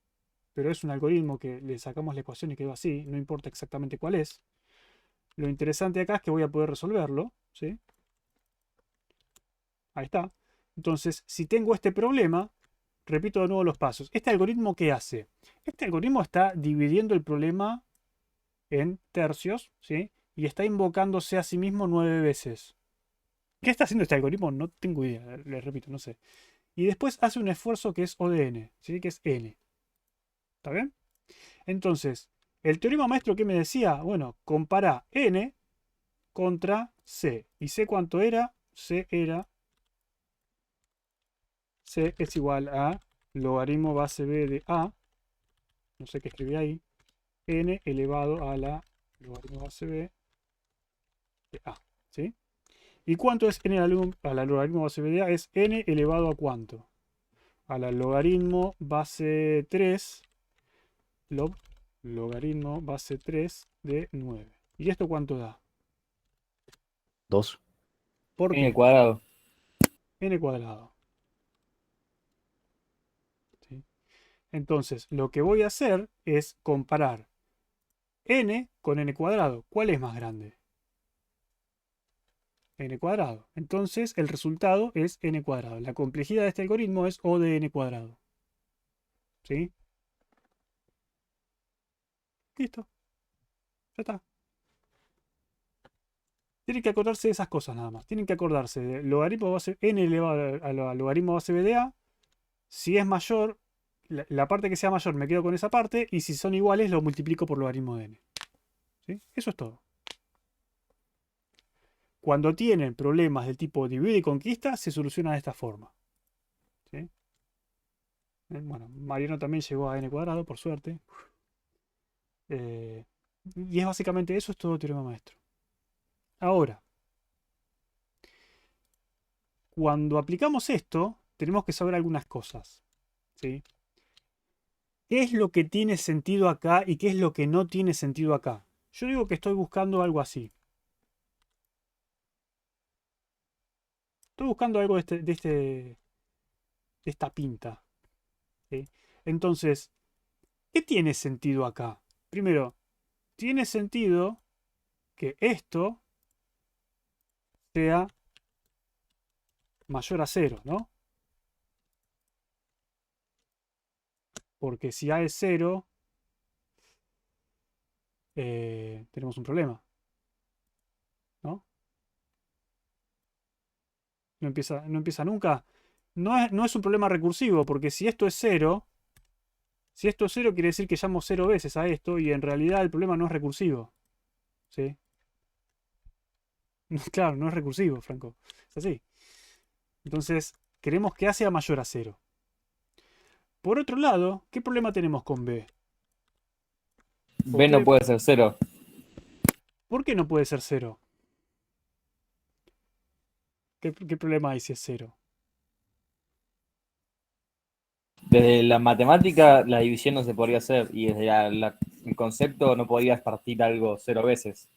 Pero es un algoritmo que le sacamos la ecuación y quedó así. No importa exactamente cuál es. Lo interesante acá es que voy a poder resolverlo. ¿Sí? Ahí está. Entonces, si tengo este problema, repito de nuevo los pasos. ¿Este algoritmo qué hace? Este algoritmo está dividiendo el problema en tercios, ¿sí? Y está invocándose a sí mismo 9 veces. ¿Qué está haciendo este algoritmo? No tengo idea, les repito, no sé. Y después hace un esfuerzo que es O de n, ¿sí? Que es n. ¿Está bien? Entonces, el teorema maestro, ¿qué me decía? Bueno, compara n contra c. ¿Y c cuánto era? C es igual a logaritmo base b de a, no sé qué escribí ahí, n elevado a la logaritmo base b de A. ¿Sí? ¿Y cuánto es n al logaritmo base b de A? Es n elevado a cuánto. Al logaritmo base 3, logaritmo base 3 de 9. ¿Y esto cuánto da? 2. ¿Por En el qué? cuadrado. N cuadrado. ¿Sí? Entonces, lo que voy a hacer es comparar n con n cuadrado. ¿Cuál es más grande? N cuadrado. Entonces, el resultado es n cuadrado. La complejidad de este algoritmo es O de n cuadrado. ¿Sí? Listo. Ya está. Tienen que acordarse de esas cosas nada más. Tienen que acordarse de logaritmo base n elevado al logaritmo base b de a. Si es mayor, la parte que sea mayor me quedo con esa parte. Y si son iguales, lo multiplico por logaritmo de n. ¿Sí? Eso es todo. Cuando tienen problemas del tipo divide y conquista, se soluciona de esta forma. ¿Sí? Bueno, Mariano también llegó a n cuadrado, por suerte. Y es básicamente eso, es todo teorema maestro. Ahora, cuando aplicamos esto, tenemos que saber algunas cosas. ¿Sí? ¿Qué es lo que tiene sentido acá y qué es lo que no tiene sentido acá? Yo digo que estoy buscando algo así. Estoy buscando algo de esta pinta. ¿Sí? Entonces, ¿qué tiene sentido acá? Primero, tiene sentido que esto sea mayor a 0, ¿no? Porque si A es 0, tenemos un problema, ¿no? No empieza nunca. No es un problema recursivo, porque si esto es 0, quiere decir que llamo 0 veces a esto y en realidad el problema no es recursivo. ¿Sí? Claro, no es recursivo, Franco. Es así. Entonces, queremos que A sea mayor a 0. Por otro lado, ¿qué problema tenemos con B? B no puede ser 0. ¿Por qué no puede ser 0? ¿Qué problema hay si es 0? Desde la matemática, la división no se podría hacer. Y desde el concepto no podrías partir algo 0 veces.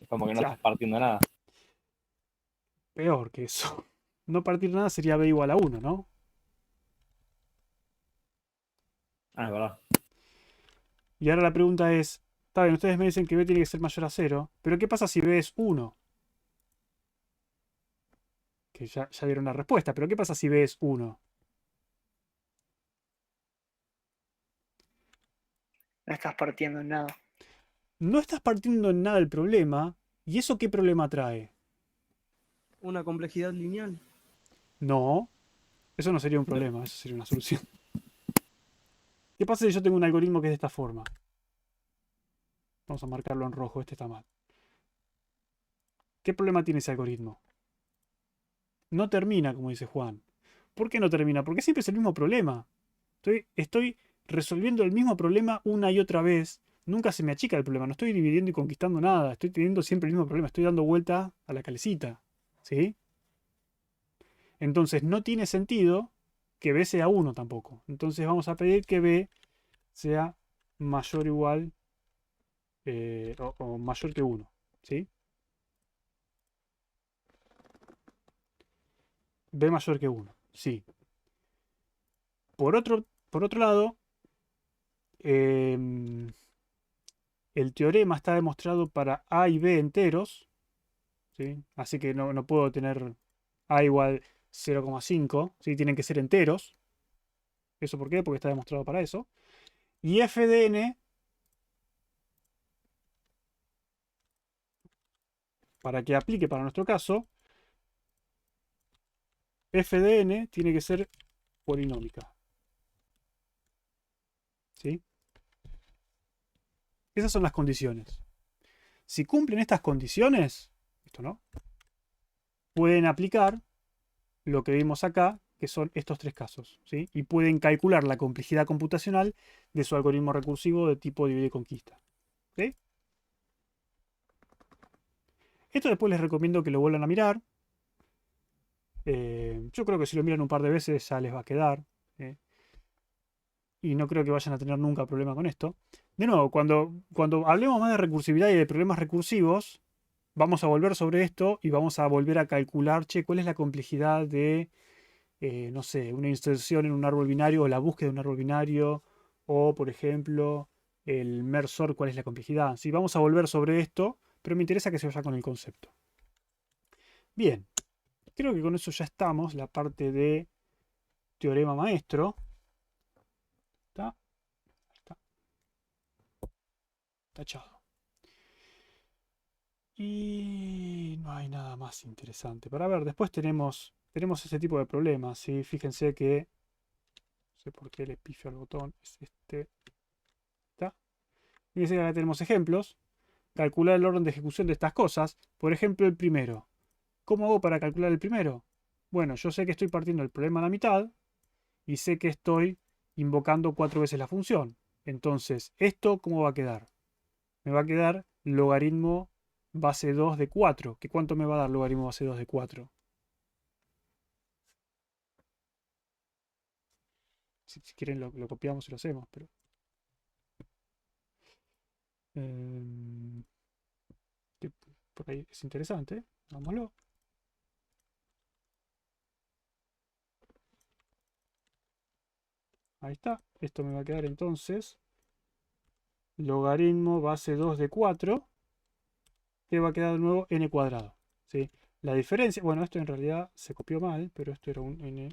Es como que no Claro, estás partiendo nada. peor que eso. No partir nada sería B igual a 1, ¿no? Ah, es verdad. Y ahora la pregunta es, está bien, ustedes me dicen que B tiene que ser mayor a 0, pero ¿qué pasa si B es 1? Que ya dieron la respuesta, pero ¿qué pasa si B es 1? No estás partiendo en nada. No estás partiendo en nada del problema, ¿y eso qué problema trae? Una complejidad lineal. No, eso no sería un problema, eso sería una solución. ¿Qué pasa si yo tengo un algoritmo que es de esta forma? Vamos a marcarlo en rojo, este está mal. ¿Qué problema tiene ese algoritmo? No termina, como dice Juan. ¿Por qué no termina? Porque siempre es el mismo problema. Estoy resolviendo el mismo problema una y otra vez. Nunca se me achica el problema. No estoy dividiendo y conquistando nada. Estoy teniendo siempre el mismo problema. Estoy dando vuelta a la calecita. ¿Sí? Entonces no tiene sentido que B sea 1 tampoco. Entonces vamos a pedir que B sea mayor o igual o mayor que 1. ¿Sí? B mayor que 1. Sí. Por otro lado, el teorema está demostrado para A y B enteros. ¿Sí? Así que no puedo tener A igual 0,5. ¿Sí? Tienen que ser enteros. ¿Eso por qué? Porque está demostrado para eso. Y f de n, para que aplique para nuestro caso, f de n tiene que ser polinómica. ¿Sí? Esas son las condiciones. Si cumplen estas condiciones, esto no, pueden aplicar lo que vimos acá, que son estos tres casos. ¿Sí? Y pueden calcular la complejidad computacional de su algoritmo recursivo de tipo divide y conquista. ¿Sí? Esto después les recomiendo que lo vuelvan a mirar. Yo creo que si lo miran un par de veces ya les va a quedar. Y no creo que vayan a tener nunca problema con esto. De nuevo, cuando hablemos más de recursividad y de problemas recursivos, vamos a volver sobre esto y vamos a volver a calcular, che, cuál es la complejidad de, no sé, una inserción en un árbol binario o la búsqueda de un árbol binario, o por ejemplo, el merge sort, cuál es la complejidad. Sí, vamos a volver sobre esto, pero me interesa que se vaya con el concepto. Bien, creo que con eso ya estamos, la parte de teorema maestro. ¿Está? Está. Tachado. Y no hay nada más interesante para ver. Después tenemos ese tipo de problemas. ¿Sí? Fíjense que, no sé por qué le pifio al botón, es este. ¿Está? Fíjense que acá tenemos ejemplos. Calcular el orden de ejecución de estas cosas. Por ejemplo, el primero. ¿Cómo hago para calcular el primero? Bueno, yo sé que estoy partiendo el problema a la mitad y sé que estoy invocando 4 veces la función. Entonces, ¿esto cómo va a quedar? Me va a quedar logaritmo base 2 de 4. ¿Qué cuánto me va a dar logaritmo base 2 de 4? Si quieren lo copiamos y lo hacemos, pero... por ahí es interesante. Vámonos. Ahí está. Esto me va a quedar entonces logaritmo base 2 de 4. Que va a quedar de nuevo n cuadrado. ¿Sí? La diferencia, bueno, esto en realidad se copió mal, pero esto era un n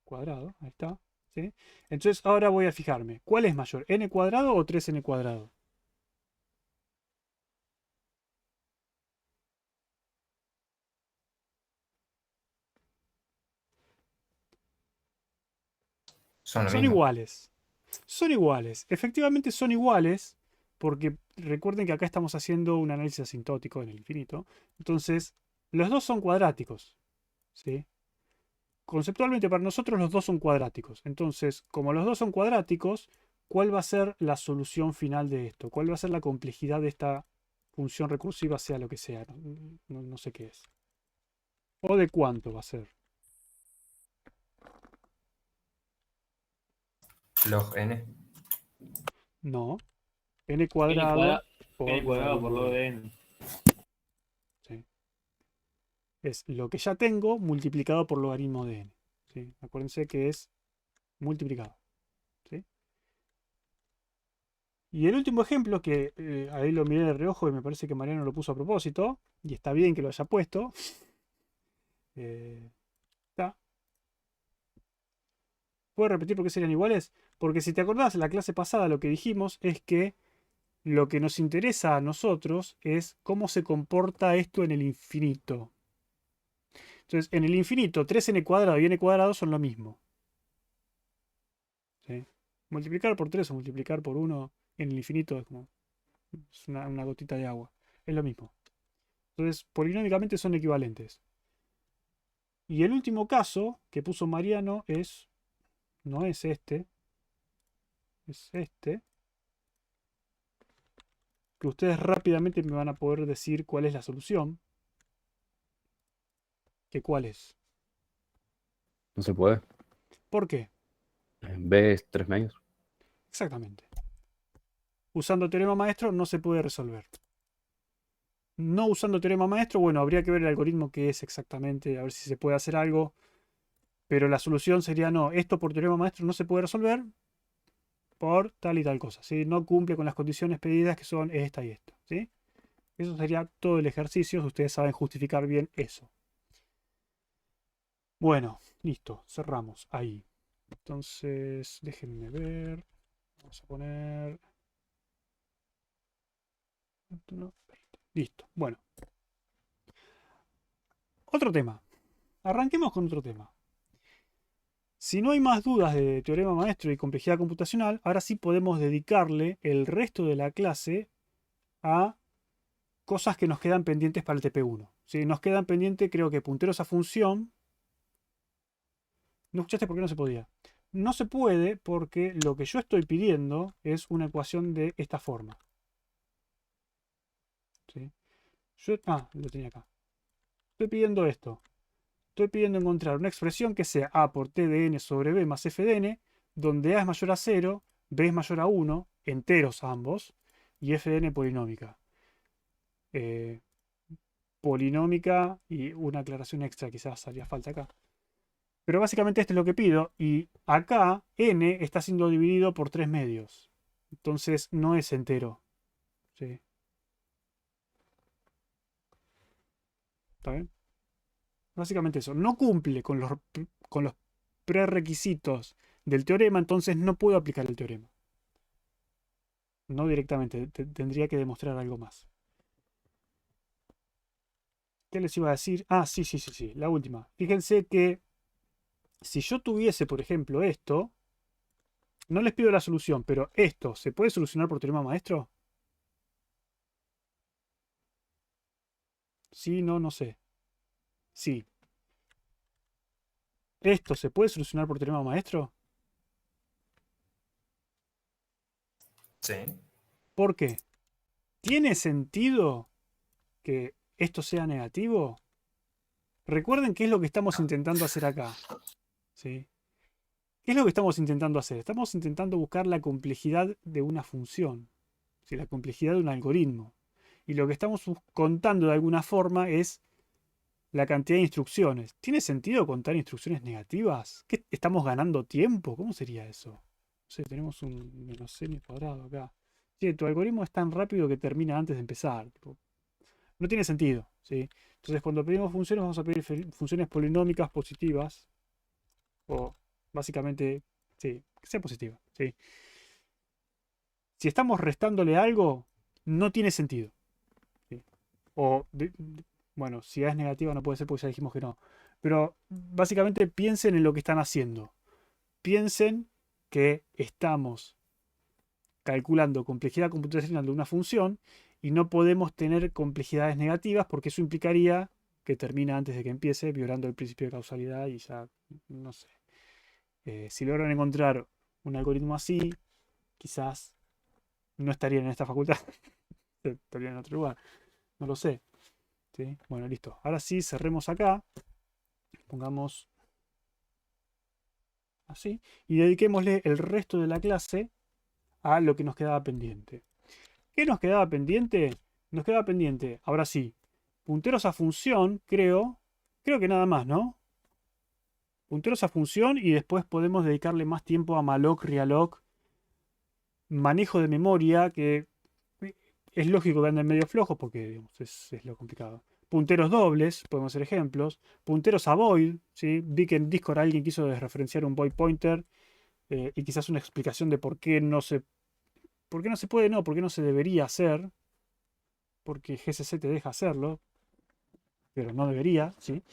cuadrado. Ahí está. ¿Sí? Entonces ahora voy a fijarme. ¿Cuál es mayor? ¿N cuadrado o 3n cuadrado? Son lo Son mismo. iguales. Son iguales. Efectivamente son iguales porque recuerden que acá estamos haciendo un análisis asintótico en el infinito. Entonces, los dos son cuadráticos. ¿Sí? Conceptualmente para nosotros los dos son cuadráticos. Entonces, como los dos son cuadráticos, ¿cuál va a ser la solución final de esto? ¿Cuál va a ser la complejidad de esta función recursiva, sea lo que sea? No sé qué es. ¿O de cuánto va a ser? Log n. No. N cuadrado por N cuadrado logaritmo por log de de n. n. ¿Sí? Es lo que ya tengo multiplicado por logaritmo de n. ¿Sí? Acuérdense que es multiplicado. ¿Sí? Y el último ejemplo, que ahí lo miré de reojo y me parece que Mariano lo puso a propósito, y está bien que lo haya puesto. Está. ¿Puedo repetir por qué serían iguales? Porque si te acordás, en la clase pasada lo que dijimos es que lo que nos interesa a nosotros es cómo se comporta esto en el infinito. Entonces, en el infinito, 3n cuadrado y n cuadrado son lo mismo. ¿Sí? Multiplicar por 3 o multiplicar por 1 en el infinito es como es una gotita de agua. Es lo mismo. Entonces, polinómicamente son equivalentes. Y el último caso que puso Mariano es, no es este, es este, que ustedes rápidamente me van a poder decir cuál es la solución. ¿Que cuál es? No se puede. ¿Por qué? ¿Ves 3 medios? Exactamente. Usando teorema maestro no se puede resolver. No usando teorema maestro, bueno, habría que ver el algoritmo que es exactamente, a ver si se puede hacer algo. Pero la solución sería no, esto por teorema maestro no se puede resolver por tal y tal cosa. ¿Sí? No cumple con las condiciones pedidas que son esta y esta. ¿Sí? Eso sería todo el ejercicio, si ustedes saben justificar bien eso. Bueno, listo, cerramos ahí. Entonces, déjenme ver. Vamos a poner... Listo, bueno. Otro tema. Arranquemos con otro tema. Si no hay más dudas de teorema maestro y complejidad computacional, ahora sí podemos dedicarle el resto de la clase a cosas que nos quedan pendientes para el TP1. ¿Sí? Nos quedan pendientes, creo que punteros a función. ¿No escuchaste por qué no se podía? No se puede porque lo que yo estoy pidiendo es una ecuación de esta forma. ¿Sí? Lo tenía acá. Estoy pidiendo esto. Estoy pidiendo encontrar una expresión que sea a por t de n sobre b más f de n, donde a es mayor a 0, b es mayor a 1, enteros ambos, y f de n polinómica. Polinómica y una aclaración extra quizás haría falta acá. Pero básicamente esto es lo que pido, y acá n está siendo dividido por 3 medios. Entonces no es entero. ¿Sí? ¿Está bien? Básicamente eso. No cumple con los prerequisitos del teorema, entonces no puedo aplicar el teorema. No directamente, tendría que demostrar algo más. ¿Qué les iba a decir? Sí, la última. Fíjense que si yo tuviese, por ejemplo, esto, no les pido la solución, pero esto, ¿se puede solucionar por teorema maestro? Sí, no sé. Sí. ¿Esto se puede solucionar por teorema maestro? Sí. ¿Por qué? ¿Tiene sentido que esto sea negativo? Recuerden qué es lo que estamos intentando hacer acá. ¿Sí? ¿Qué es lo que estamos intentando hacer? Estamos intentando buscar la complejidad de una función. ¿Sí? La complejidad de un algoritmo. Y lo que estamos contando de alguna forma es la cantidad de instrucciones. ¿Tiene sentido contar instrucciones negativas? ¿Qué, estamos ganando tiempo? ¿Cómo sería eso? No sé, tenemos un menos n cuadrado acá. Sí, tu algoritmo es tan rápido que termina antes de empezar. Tipo, no tiene sentido. ¿Sí? Entonces, cuando pedimos funciones, vamos a pedir funciones polinómicas positivas. O básicamente, sí, que sea positiva. ¿Sí? Si estamos restándole algo, no tiene sentido. ¿Sí? O, bueno, si A es negativa no puede ser porque ya dijimos que no. Pero básicamente piensen en lo que están haciendo. Piensen que estamos calculando complejidad computacional de una función y no podemos tener complejidades negativas porque eso implicaría que termina antes de que empiece, violando el principio de causalidad y ya, no sé. Si logran encontrar un algoritmo así, quizás no estarían en esta facultad, estarían en otro lugar. No lo sé. ¿Sí? Bueno, listo. Ahora sí, cerremos acá. Pongamos así. Y dediquémosle el resto de la clase a lo que nos quedaba pendiente. ¿Qué nos quedaba pendiente? Nos quedaba pendiente, ahora sí, punteros a función, creo que nada más, ¿no? Punteros a función y después podemos dedicarle más tiempo a malloc, realloc, manejo de memoria, que es lógico que anden medio flojos porque digamos, es lo complicado. Punteros dobles, podemos hacer ejemplos. Punteros a void, ¿sí? Vi que en Discord alguien quiso desreferenciar un void pointer y quizás una explicación de por qué no se puede, no, por qué no se debería hacer. Porque GCC te deja hacerlo, pero no debería, ¿sí?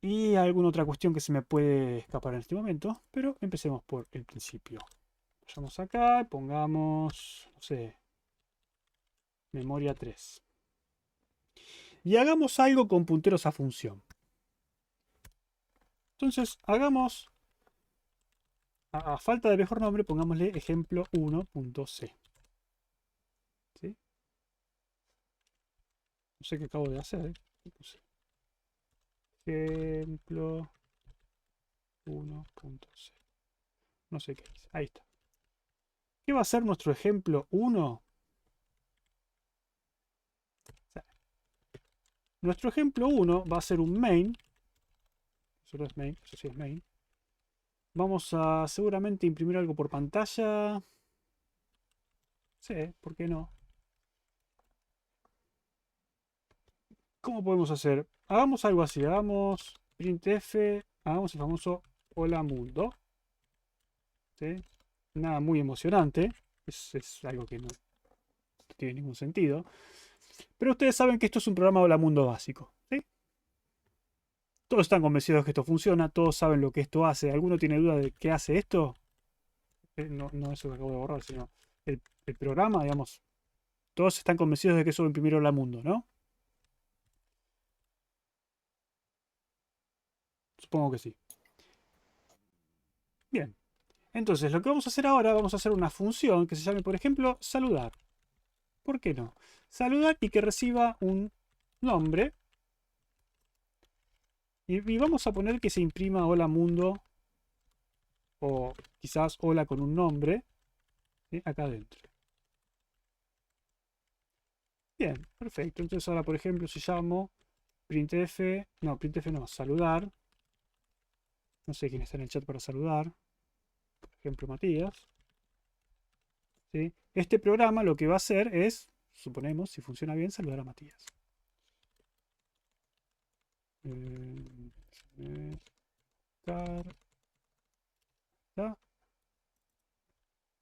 Y alguna otra cuestión que se me puede escapar en este momento, pero empecemos por el principio. Vayamos acá, pongamos, no sé, memoria 3. Y hagamos algo con punteros a función. Entonces, hagamos, a falta de mejor nombre, pongámosle ejemplo 1.c. ¿Sí? No sé qué acabo de hacer. Ejemplo 1.c. No sé qué dice. Ahí está. ¿Qué va a ser nuestro ejemplo 1? Nuestro ejemplo 1 va a ser un main. Eso no es main, eso sí es main. Vamos a seguramente imprimir algo por pantalla. Sí, ¿por qué no? ¿Cómo podemos hacer? Hagamos algo así. Hagamos printf. Hagamos el famoso hola mundo. ¿Sí? Nada muy emocionante. Es algo que no tiene ningún sentido. Pero ustedes saben que esto es un programa hola mundo básico. ¿Sí? Todos están convencidos de que esto funciona. Todos saben lo que esto hace. ¿Alguno tiene duda de qué hace esto? No eso que acabo de borrar, sino el programa, digamos. Todos están convencidos de que eso va a imprimir hola mundo, ¿no? Supongo que sí. Bien. Entonces, lo que vamos a hacer ahora, vamos a hacer una función que se llame, por ejemplo, saludar. ¿Por qué no? saludar y que reciba un nombre. Y vamos a poner que se imprima hola mundo. O quizás hola con un nombre. ¿Sí? Acá adentro. Bien, perfecto. Entonces ahora, por ejemplo, si llamo printf. No, printf no, saludar. No sé quién está en el chat para saludar. Por ejemplo, Matías. ¿Sí? Este programa lo que va a hacer es, suponemos, si funciona bien, saludar a Matías.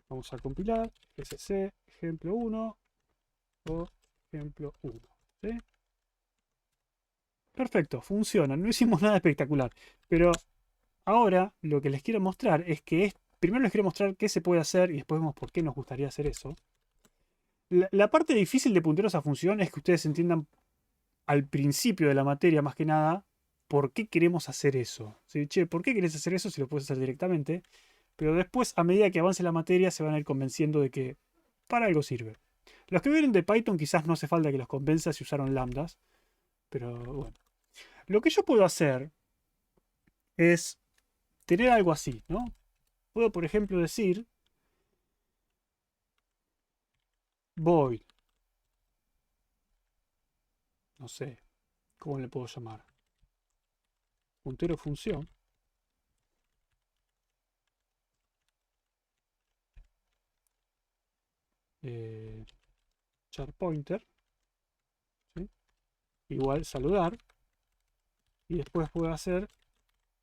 Vamos a compilar. SC, ejemplo 1 o ejemplo 1. ¿Sí? Perfecto, funciona. No hicimos nada espectacular. Pero ahora lo que les quiero mostrar es que primero les quiero mostrar qué se puede hacer y después vemos por qué nos gustaría hacer eso. La parte difícil de punteros a función es que ustedes entiendan al principio de la materia, más que nada, por qué queremos hacer eso. ¿Sí? Che, ¿por qué querés hacer eso si lo puedes hacer directamente? Pero después, a medida que avance la materia, se van a ir convenciendo de que para algo sirve. Los que vienen de Python quizás no hace falta que los convenza si usaron lambdas. Pero bueno. Lo que yo puedo hacer es tener algo así, ¿no? Puedo, por ejemplo, decir void. No sé, ¿cómo le puedo llamar? Puntero función. Char pointer. ¿Sí? Igual saludar. Y después puedo hacer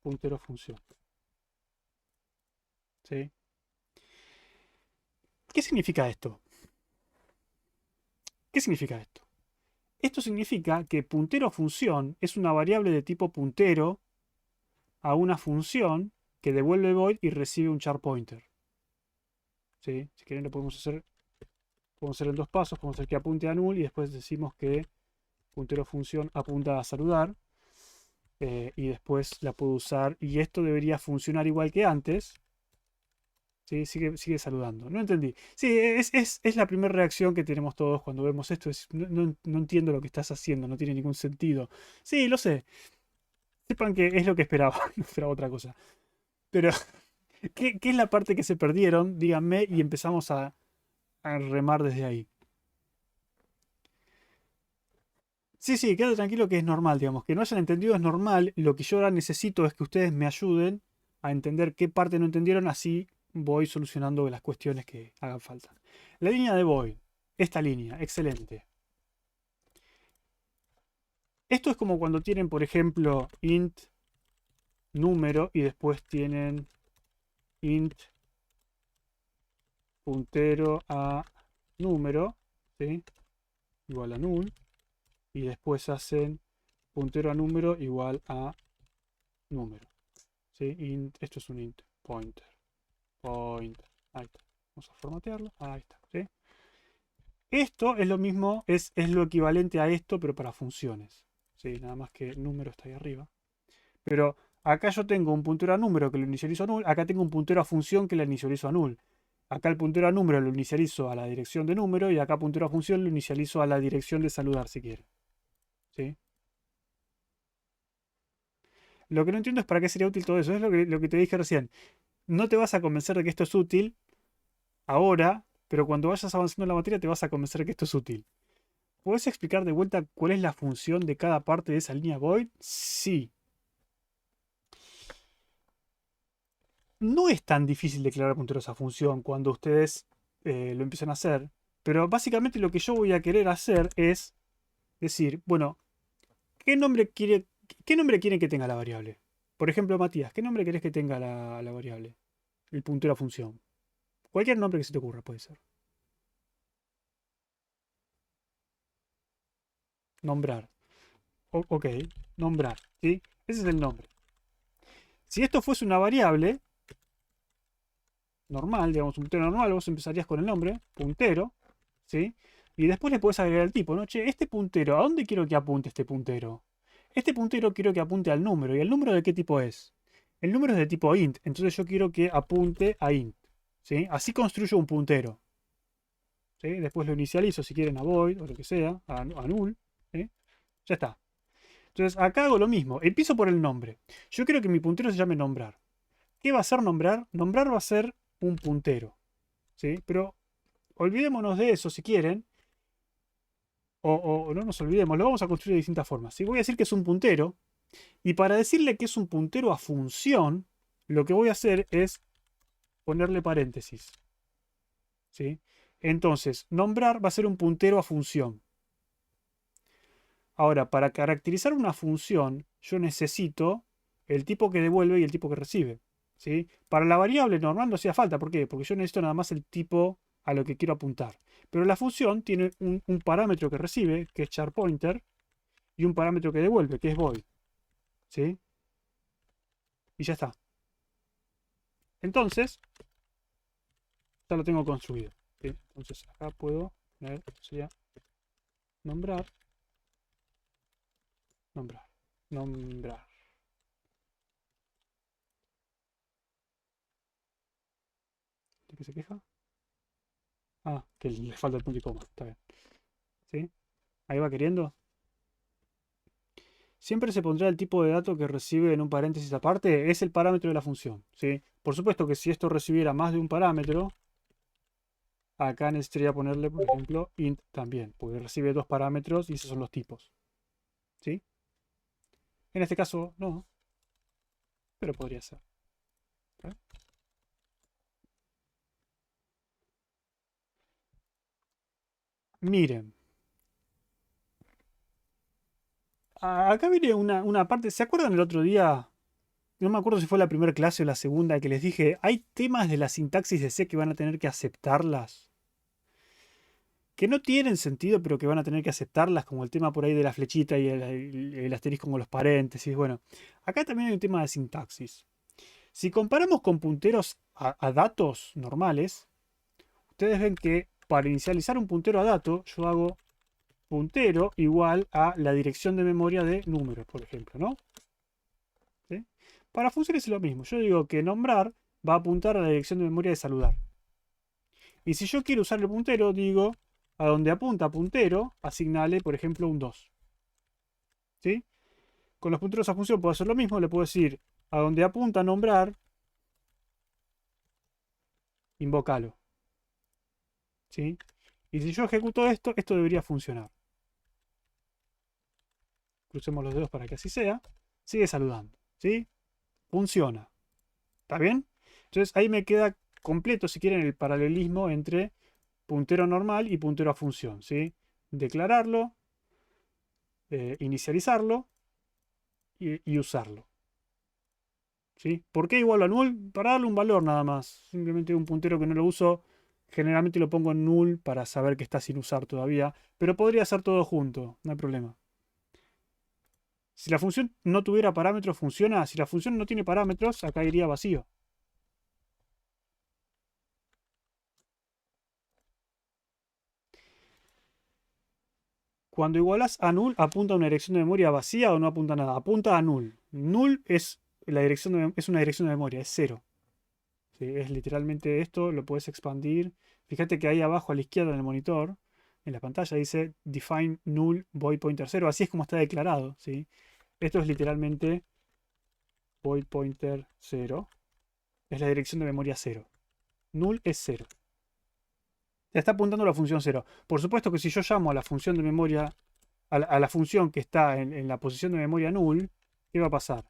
puntero función. ¿Sí? ¿Qué significa esto? ¿Qué significa esto? Esto significa que puntero función es una variable de tipo puntero a una función que devuelve void y recibe un char pointer. ¿Sí? Si quieren lo podemos hacer en dos pasos. Podemos hacer que apunte a null y después decimos que puntero función apunta a saludar. Y después la puedo usar. Y esto debería funcionar igual que antes. ¿Sí? Sigue saludando. No entendí. Sí, es la primera reacción que tenemos todos cuando vemos esto. No entiendo lo que estás haciendo. No tiene ningún sentido. Sí, lo sé. Sepan que es lo que esperaba. No esperaba otra cosa. Pero, ¿qué es la parte que se perdieron? Díganme y empezamos a remar desde ahí. Sí, quédate tranquilo que es normal, digamos. Que no hayan entendido es normal. Lo que yo ahora necesito es que ustedes me ayuden a entender qué parte no entendieron. Así voy solucionando las cuestiones que hagan falta. La línea de void. Esta línea, excelente. Esto es como cuando tienen, por ejemplo, int número y después tienen int puntero a número, ¿sí? Igual a null. Y después hacen puntero a número igual a número. ¿Sí? Esto es un int pointer. Ahí está. Vamos a formatearlo. Ahí está. ¿Sí? Esto es lo mismo, es lo equivalente a esto, pero para funciones. ¿Sí? Nada más que el número está ahí arriba. Pero acá yo tengo un puntero a número que lo inicializo a null. Acá tengo un puntero a función que lo inicializo a null. Acá el puntero a número lo inicializo a la dirección de número. Y acá puntero a función lo inicializo a la dirección de saludar si quiere. ¿Sí? Lo que no entiendo es para qué sería útil todo eso. Es lo que te dije recién. No te vas a convencer de que esto es útil ahora, pero cuando vayas avanzando en la materia te vas a convencer de que esto es útil. ¿Puedes explicar de vuelta cuál es la función de cada parte de esa línea void? Sí. No es tan difícil declarar punteros a función cuando ustedes lo empiezan a hacer, pero básicamente lo que yo voy a querer hacer es decir, bueno, ¿qué nombre quieren que tenga la variable? Por ejemplo, Matías, ¿qué nombre querés que tenga la variable? El puntero a función. Cualquier nombre que se te ocurra puede ser. Nombrar. Ok, nombrar. ¿Sí? Ese es el nombre. Si esto fuese una variable normal, digamos un puntero normal, vos empezarías con el nombre, puntero, ¿sí? Y después le puedes agregar el tipo, ¿no? Che, este puntero, ¿a dónde quiero que apunte este puntero? Este puntero quiero que apunte al número. ¿Y el número de qué tipo es? El número es de tipo int, entonces yo quiero que apunte a int, ¿sí? Así construyo un puntero. ¿sí? Después lo inicializo si quieren a void o lo que sea, a null. ¿Sí? Ya está. Entonces acá hago lo mismo. Empiezo por el nombre. Yo quiero que mi puntero se llame nombrar. ¿Qué va a ser nombrar? Nombrar va a ser un puntero. ¿Sí? Pero olvidémonos de eso si quieren. O no nos olvidemos, lo vamos a construir de distintas formas. ¿Sí? Voy a decir que es un puntero. Y para decirle que es un puntero a función, lo que voy a hacer es ponerle paréntesis. ¿Sí? Entonces, nombrar va a ser un puntero a función. Ahora, para caracterizar una función, yo necesito el tipo que devuelve y el tipo que recibe. ¿Sí? Para la variable normal no hacía falta. ¿Por qué? Porque yo necesito nada más el tipo a lo que quiero apuntar. Pero la función tiene un parámetro que recibe, que es charPointer, y un parámetro que devuelve, que es void. ¿Sí? Y ya está. Entonces, ya lo tengo construido. ¿Sí? Entonces acá puedo poner, sería nombrar, nombrar, nombrar. ¿De qué se queja? Ah, que le falta el punto y coma. Está bien. ¿Sí? Ahí va queriendo. Siempre se pondrá el tipo de dato que recibe en un paréntesis aparte. Es el parámetro de la función. ¿Sí? Por supuesto que si esto recibiera más de un parámetro, acá necesitaría ponerle, por ejemplo, int también. Porque recibe dos parámetros y esos son los tipos. ¿Sí? En este caso, no. Pero podría ser. ¿Eh? Miren. Acá viene una parte. ¿Se acuerdan el otro día? No me acuerdo si fue la primera clase o la segunda que les dije. Hay temas de la sintaxis de C que van a tener que aceptarlas. Que no tienen sentido, pero que van a tener que aceptarlas, como el tema por ahí de la flechita y el asterisco con los paréntesis. Bueno, acá también hay un tema de sintaxis. Si comparamos con punteros a datos normales, ustedes ven que para inicializar un puntero a dato, yo hago puntero igual a la dirección de memoria de números, por ejemplo, ¿no? ¿Sí? Para funciones es lo mismo. Yo digo que nombrar va a apuntar a la dirección de memoria de saludar. Y si yo quiero usar el puntero, digo a donde apunta puntero, asignale, por ejemplo, un 2. ¿Sí? Con los punteros a función puedo hacer lo mismo. Le puedo decir a donde apunta nombrar, invócalo. ¿Sí? Y si yo ejecuto esto, esto debería funcionar. Crucemos los dedos para que así sea. Sigue saludando. ¿Sí? Funciona. ¿Está bien? Entonces ahí me queda completo, si quieren, el paralelismo entre puntero normal y puntero a función. ¿Sí? Declararlo, inicializarlo y usarlo. ¿Sí? ¿Por qué igual a null? Para darle un valor nada más. Simplemente un puntero que no lo uso. Generalmente lo pongo en null para saber que está sin usar todavía. Pero podría ser todo junto. No hay problema. Si la función no tuviera parámetros, funciona. Si la función no tiene parámetros, acá iría vacío. Cuando igualas a null, ¿apunta a una dirección de memoria vacía o no apunta a nada? Apunta a null. Null es, es una dirección de memoria, es 0. ¿Sí? Es literalmente esto, lo puedes expandir. Fíjate que ahí abajo a la izquierda en el monitor, en la pantalla, dice define null void pointer 0. Así es como está declarado. ¿Sí? Esto es literalmente void pointer 0. Es la dirección de memoria 0. Null es 0. Te está apuntando a la función 0. Por supuesto que si yo llamo a la función de memoria, a la función que está en la posición de memoria null, ¿qué va a pasar?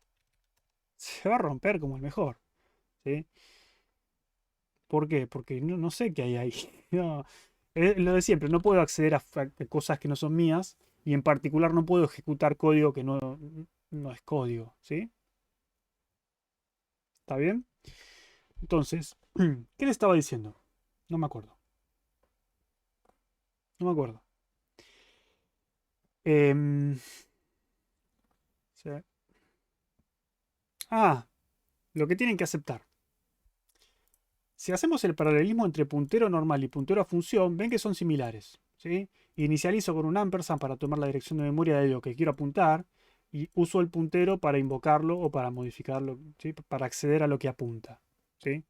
Se va a romper como el mejor. ¿Sí? ¿Por qué? Porque no sé qué hay ahí. No, es lo de siempre. No puedo acceder a cosas que no son mías. Y en particular no puedo ejecutar código que no es código. ¿Sí? ¿Está bien? Entonces, ¿qué le estaba diciendo? No me acuerdo. No me acuerdo. Sí. Lo que tienen que aceptar. Si hacemos el paralelismo entre puntero normal y puntero a función, ven que son similares. ¿Sí? Inicializo con un ampersand para tomar la dirección de memoria de lo que quiero apuntar y uso el puntero para invocarlo o para modificarlo, ¿sí? Para acceder a lo que apunta. ¿Sí?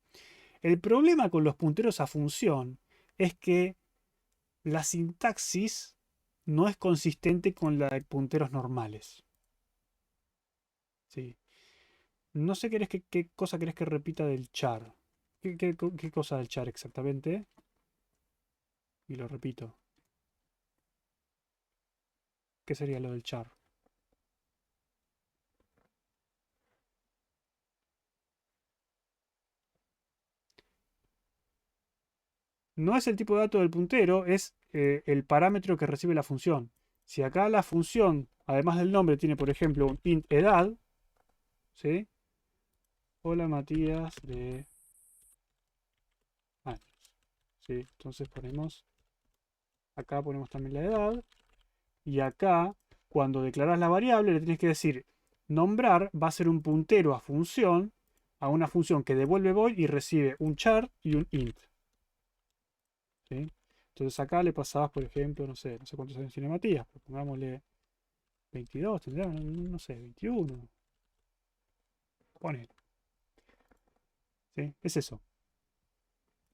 El problema con los punteros a función es que la sintaxis no es consistente con la de punteros normales. Sí. No sé qué cosa querés que repita del char. ¿Qué cosa del char exactamente? Y lo repito. ¿Qué sería lo del char? No es el tipo de dato del puntero, es el parámetro que recibe la función. Si acá la función, además del nombre, tiene, por ejemplo, un int edad, ¿sí? Hola Matías de años. ¿Sí? Entonces acá ponemos también la edad. Y acá, cuando declaras la variable, le tienes que decir, nombrar va a ser un puntero a una función que devuelve void y recibe un char y un int. ¿Sí? Entonces acá le pasabas, por ejemplo, no sé cuántos años tiene Matías, pero pongámosle 22, tendrá, no sé, 21. Pone. ¿Sí? Es eso.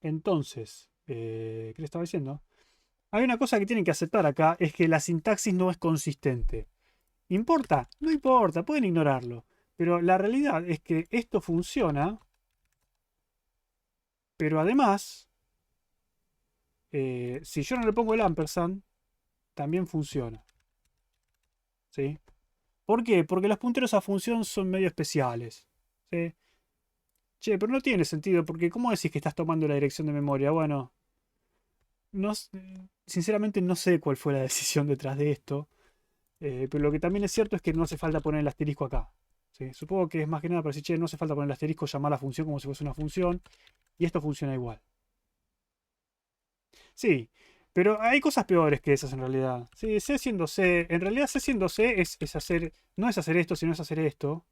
Entonces, ¿qué le estaba diciendo? Hay una cosa que tienen que aceptar acá, es que la sintaxis no es consistente. ¿Importa? No importa, pueden ignorarlo. Pero la realidad es que esto funciona, pero además, si yo no le pongo el ampersand, también funciona. ¿Sí? ¿Por qué? Porque los punteros a función son medio especiales. ¿Sí? Che, pero no tiene sentido, porque ¿cómo decís que estás tomando la dirección de memoria? Bueno, no, sinceramente no sé cuál fue la decisión detrás de esto. Pero lo que también es cierto es que no hace falta poner el asterisco acá. ¿Sí? Supongo que es más que nada para decir, che, no hace falta poner el asterisco, llamar a la función como si fuese una función. Y esto funciona igual. Sí, pero hay cosas peores que esas en realidad. Sí, C siendo C. En realidad C siendo C es hacer. No es hacer esto, sino es hacer esto.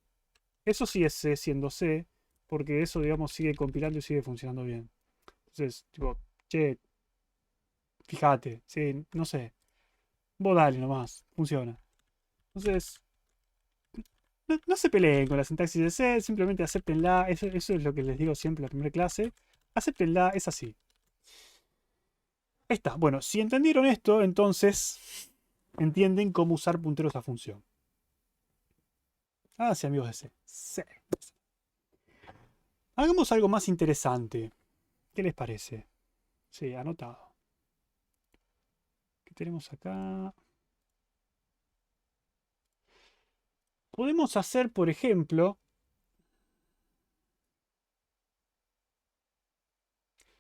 Eso sí es C siendo C. Porque eso, digamos, sigue compilando y sigue funcionando bien. Entonces, tipo, che, fíjate, sí, no sé. Vos dale nomás, funciona. Entonces, no se peleen con la sintaxis de C, simplemente acéptenla. Eso es lo que les digo siempre en la primera clase. Acéptenla, es así. Ahí está. Bueno, si entendieron esto, entonces entienden cómo usar punteros a función. Ah, sí, amigos de C. Sí. Hagamos algo más interesante. ¿Qué les parece? Sí, anotado. ¿Qué tenemos acá? Podemos hacer, por ejemplo,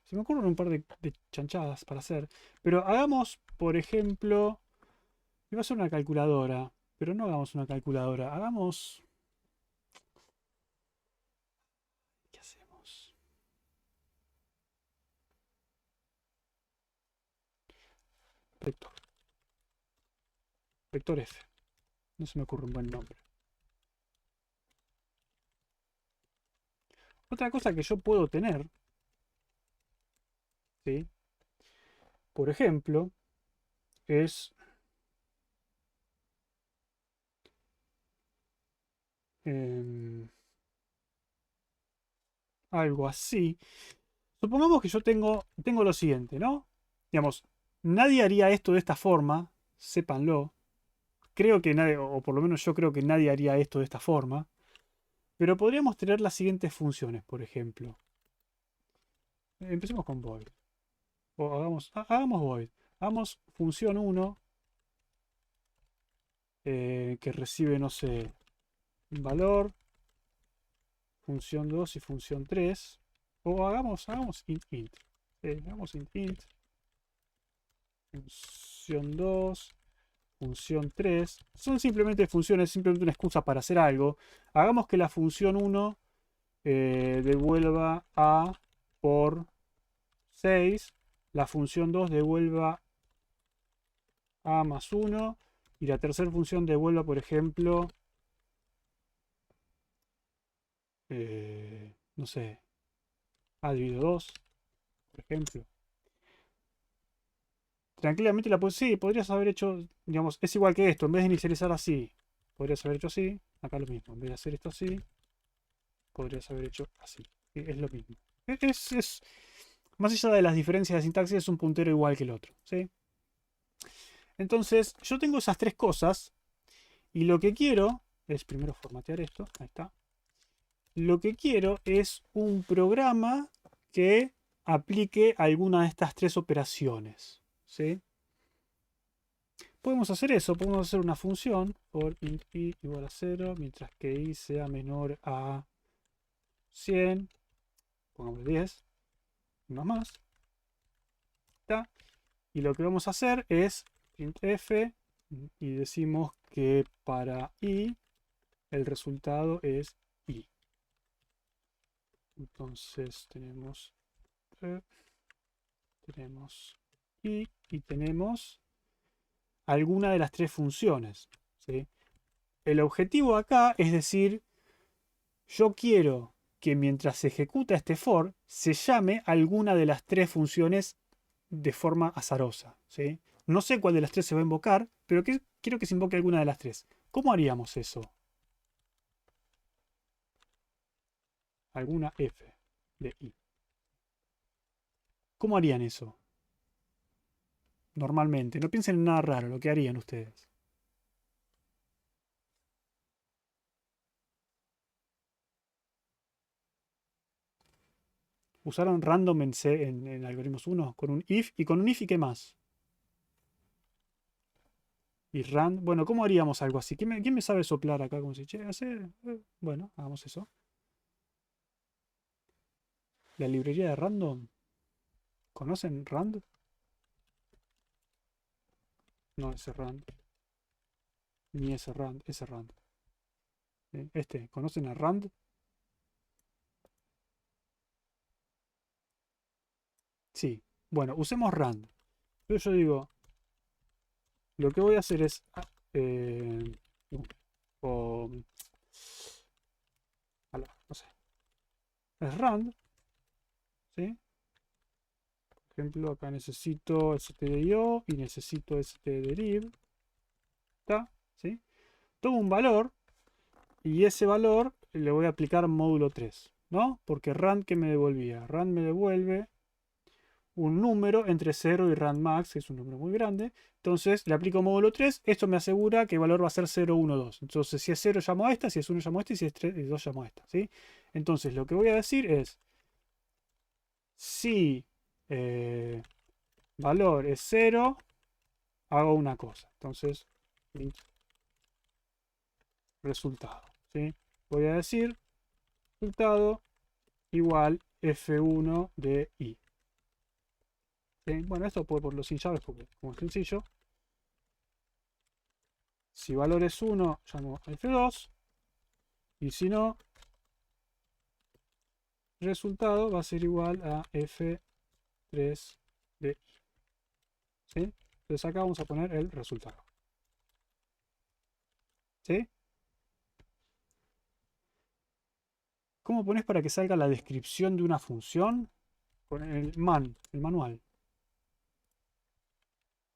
se me ocurren un par de chanchadas para hacer, pero hagamos, por ejemplo, iba a ser una calculadora, pero no hagamos una calculadora, hagamos... ¿Qué hacemos? Vector. Vector F. No se me ocurre un buen nombre. Otra cosa que yo puedo tener, ¿sí? Por ejemplo, es algo así. Supongamos que yo tengo lo siguiente, ¿no? Digamos, nadie haría esto de esta forma, sépanlo. Creo que nadie, o por lo menos yo creo que nadie haría esto de esta forma. Pero podríamos tener las siguientes funciones, por ejemplo. Empecemos con void. O hagamos void. Hagamos función 1 que recibe, no sé, un valor. Función 2 y función 3. O hagamos int int. Hagamos int int. Función 2. Función 3. Son simplemente funciones, simplemente una excusa para hacer algo. Hagamos que la función 1 devuelva A por 6. La función 2 devuelva A más 1. Y la tercera función devuelva, por ejemplo, no sé, A dividido 2, por ejemplo. Tranquilamente sí, podrías haber hecho, digamos, es igual que esto. En vez de inicializar así, podrías haber hecho así. Acá lo mismo. En vez de hacer esto así, podrías haber hecho así. Es lo mismo. Más allá de las diferencias de sintaxis, es un puntero igual que el otro. ¿Sí? Entonces, yo tengo esas tres cosas y lo que quiero es primero formatear esto. Ahí está. Lo que quiero es un programa que aplique alguna de estas tres operaciones. ¿Sí? Podemos hacer eso, podemos hacer una función for int i igual a 0, mientras que i sea menor a 100, pongamos 10, y más. ¿Está? Y lo que vamos a hacer es printf y decimos que para i el resultado es i. Entonces tenemos i y tenemos alguna de las tres funciones. ¿Sí? El objetivo acá es decir, yo quiero que mientras se ejecuta este for, se llame alguna de las tres funciones de forma azarosa. ¿Sí? No sé cuál de las tres se va a invocar, pero quiero que se invoque alguna de las tres. ¿Cómo haríamos eso? Alguna f de i. ¿Cómo harían eso? Normalmente. No piensen en nada raro, lo que harían ustedes. Usaron random en, C, en algoritmos 1 con un if y con un if y qué más. Y rand. Bueno, ¿cómo haríamos algo así? ¿Quién me sabe soplar acá? Como si, che, hacer. Bueno, hagamos eso. La librería de random. ¿Conocen rand? No, ese rand. Ni ese rand, ese rand. ¿Conocen a rand? Sí. Bueno, usemos rand. Pero yo digo, lo que voy a hacer es... no sé. Es rand. ¿Sí? Por ejemplo, acá necesito stdio y necesito stderiv. ¿Está? ¿Sí? Tomo un valor y ese valor le voy a aplicar módulo 3. ¿No? Porque rand, ¿qué me devolvía? Rand me devuelve un número entre 0 y rand max, que es un número muy grande. Entonces le aplico módulo 3. Esto me asegura que el valor va a ser 0, 1, 2. Entonces si es 0 llamo a esta, si es 1 llamo a esta y si es 2 llamo a esta. ¿Sí? Entonces lo que voy a decir es, si valor es 0, hago una cosa. Entonces, resultado. ¿Sí? Voy a decir resultado igual f1 de i. ¿Sí? Bueno, esto puedo ponerlo sin llaves porque como es sencillo. Si valor es 1, llamo a f2. Y si no, resultado va a ser igual a f3 de i. ¿Sí? Entonces acá vamos a poner el resultado. ¿Sí? ¿Cómo pones para que salga la descripción de una función? Con el el manual.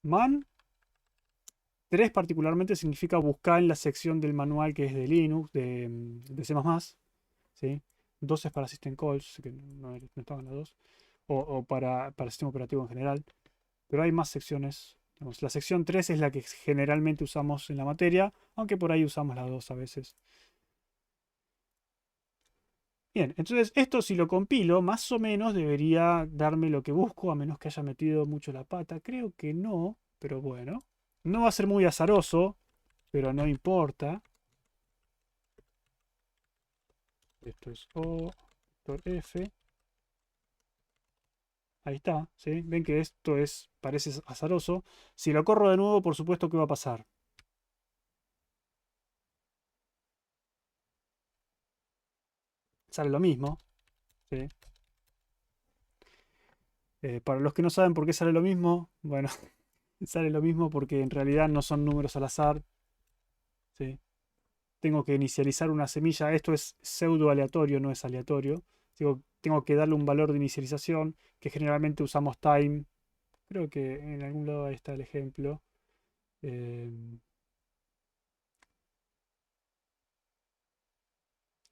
Man 3 particularmente significa buscar en la sección del manual que es de Linux, de C++. ¿Sí? 2 es para System Calls, que no estaban las dos. O para sistema operativo en general. Pero hay más secciones. Digamos, la sección 3 es la que generalmente usamos en la materia, aunque por ahí usamos las dos a veces. Bien, entonces esto si lo compilo, más o menos debería darme lo que busco, a menos que haya metido mucho la pata. Creo que no, pero bueno. No va a ser muy azaroso, pero no importa. Esto es O, vector F. Ahí está, ¿sí? Ven que esto parece azaroso. Si lo corro de nuevo, por supuesto, ¿qué va a pasar? Sale lo mismo, ¿sí? Para los que no saben por qué sale lo mismo, bueno, sale lo mismo porque en realidad no son números al azar, ¿sí? Tengo que inicializar una semilla. Esto es pseudo aleatorio, no es aleatorio. Tengo que darle un valor de inicialización que generalmente usamos time. Creo que en algún lado ahí está el ejemplo.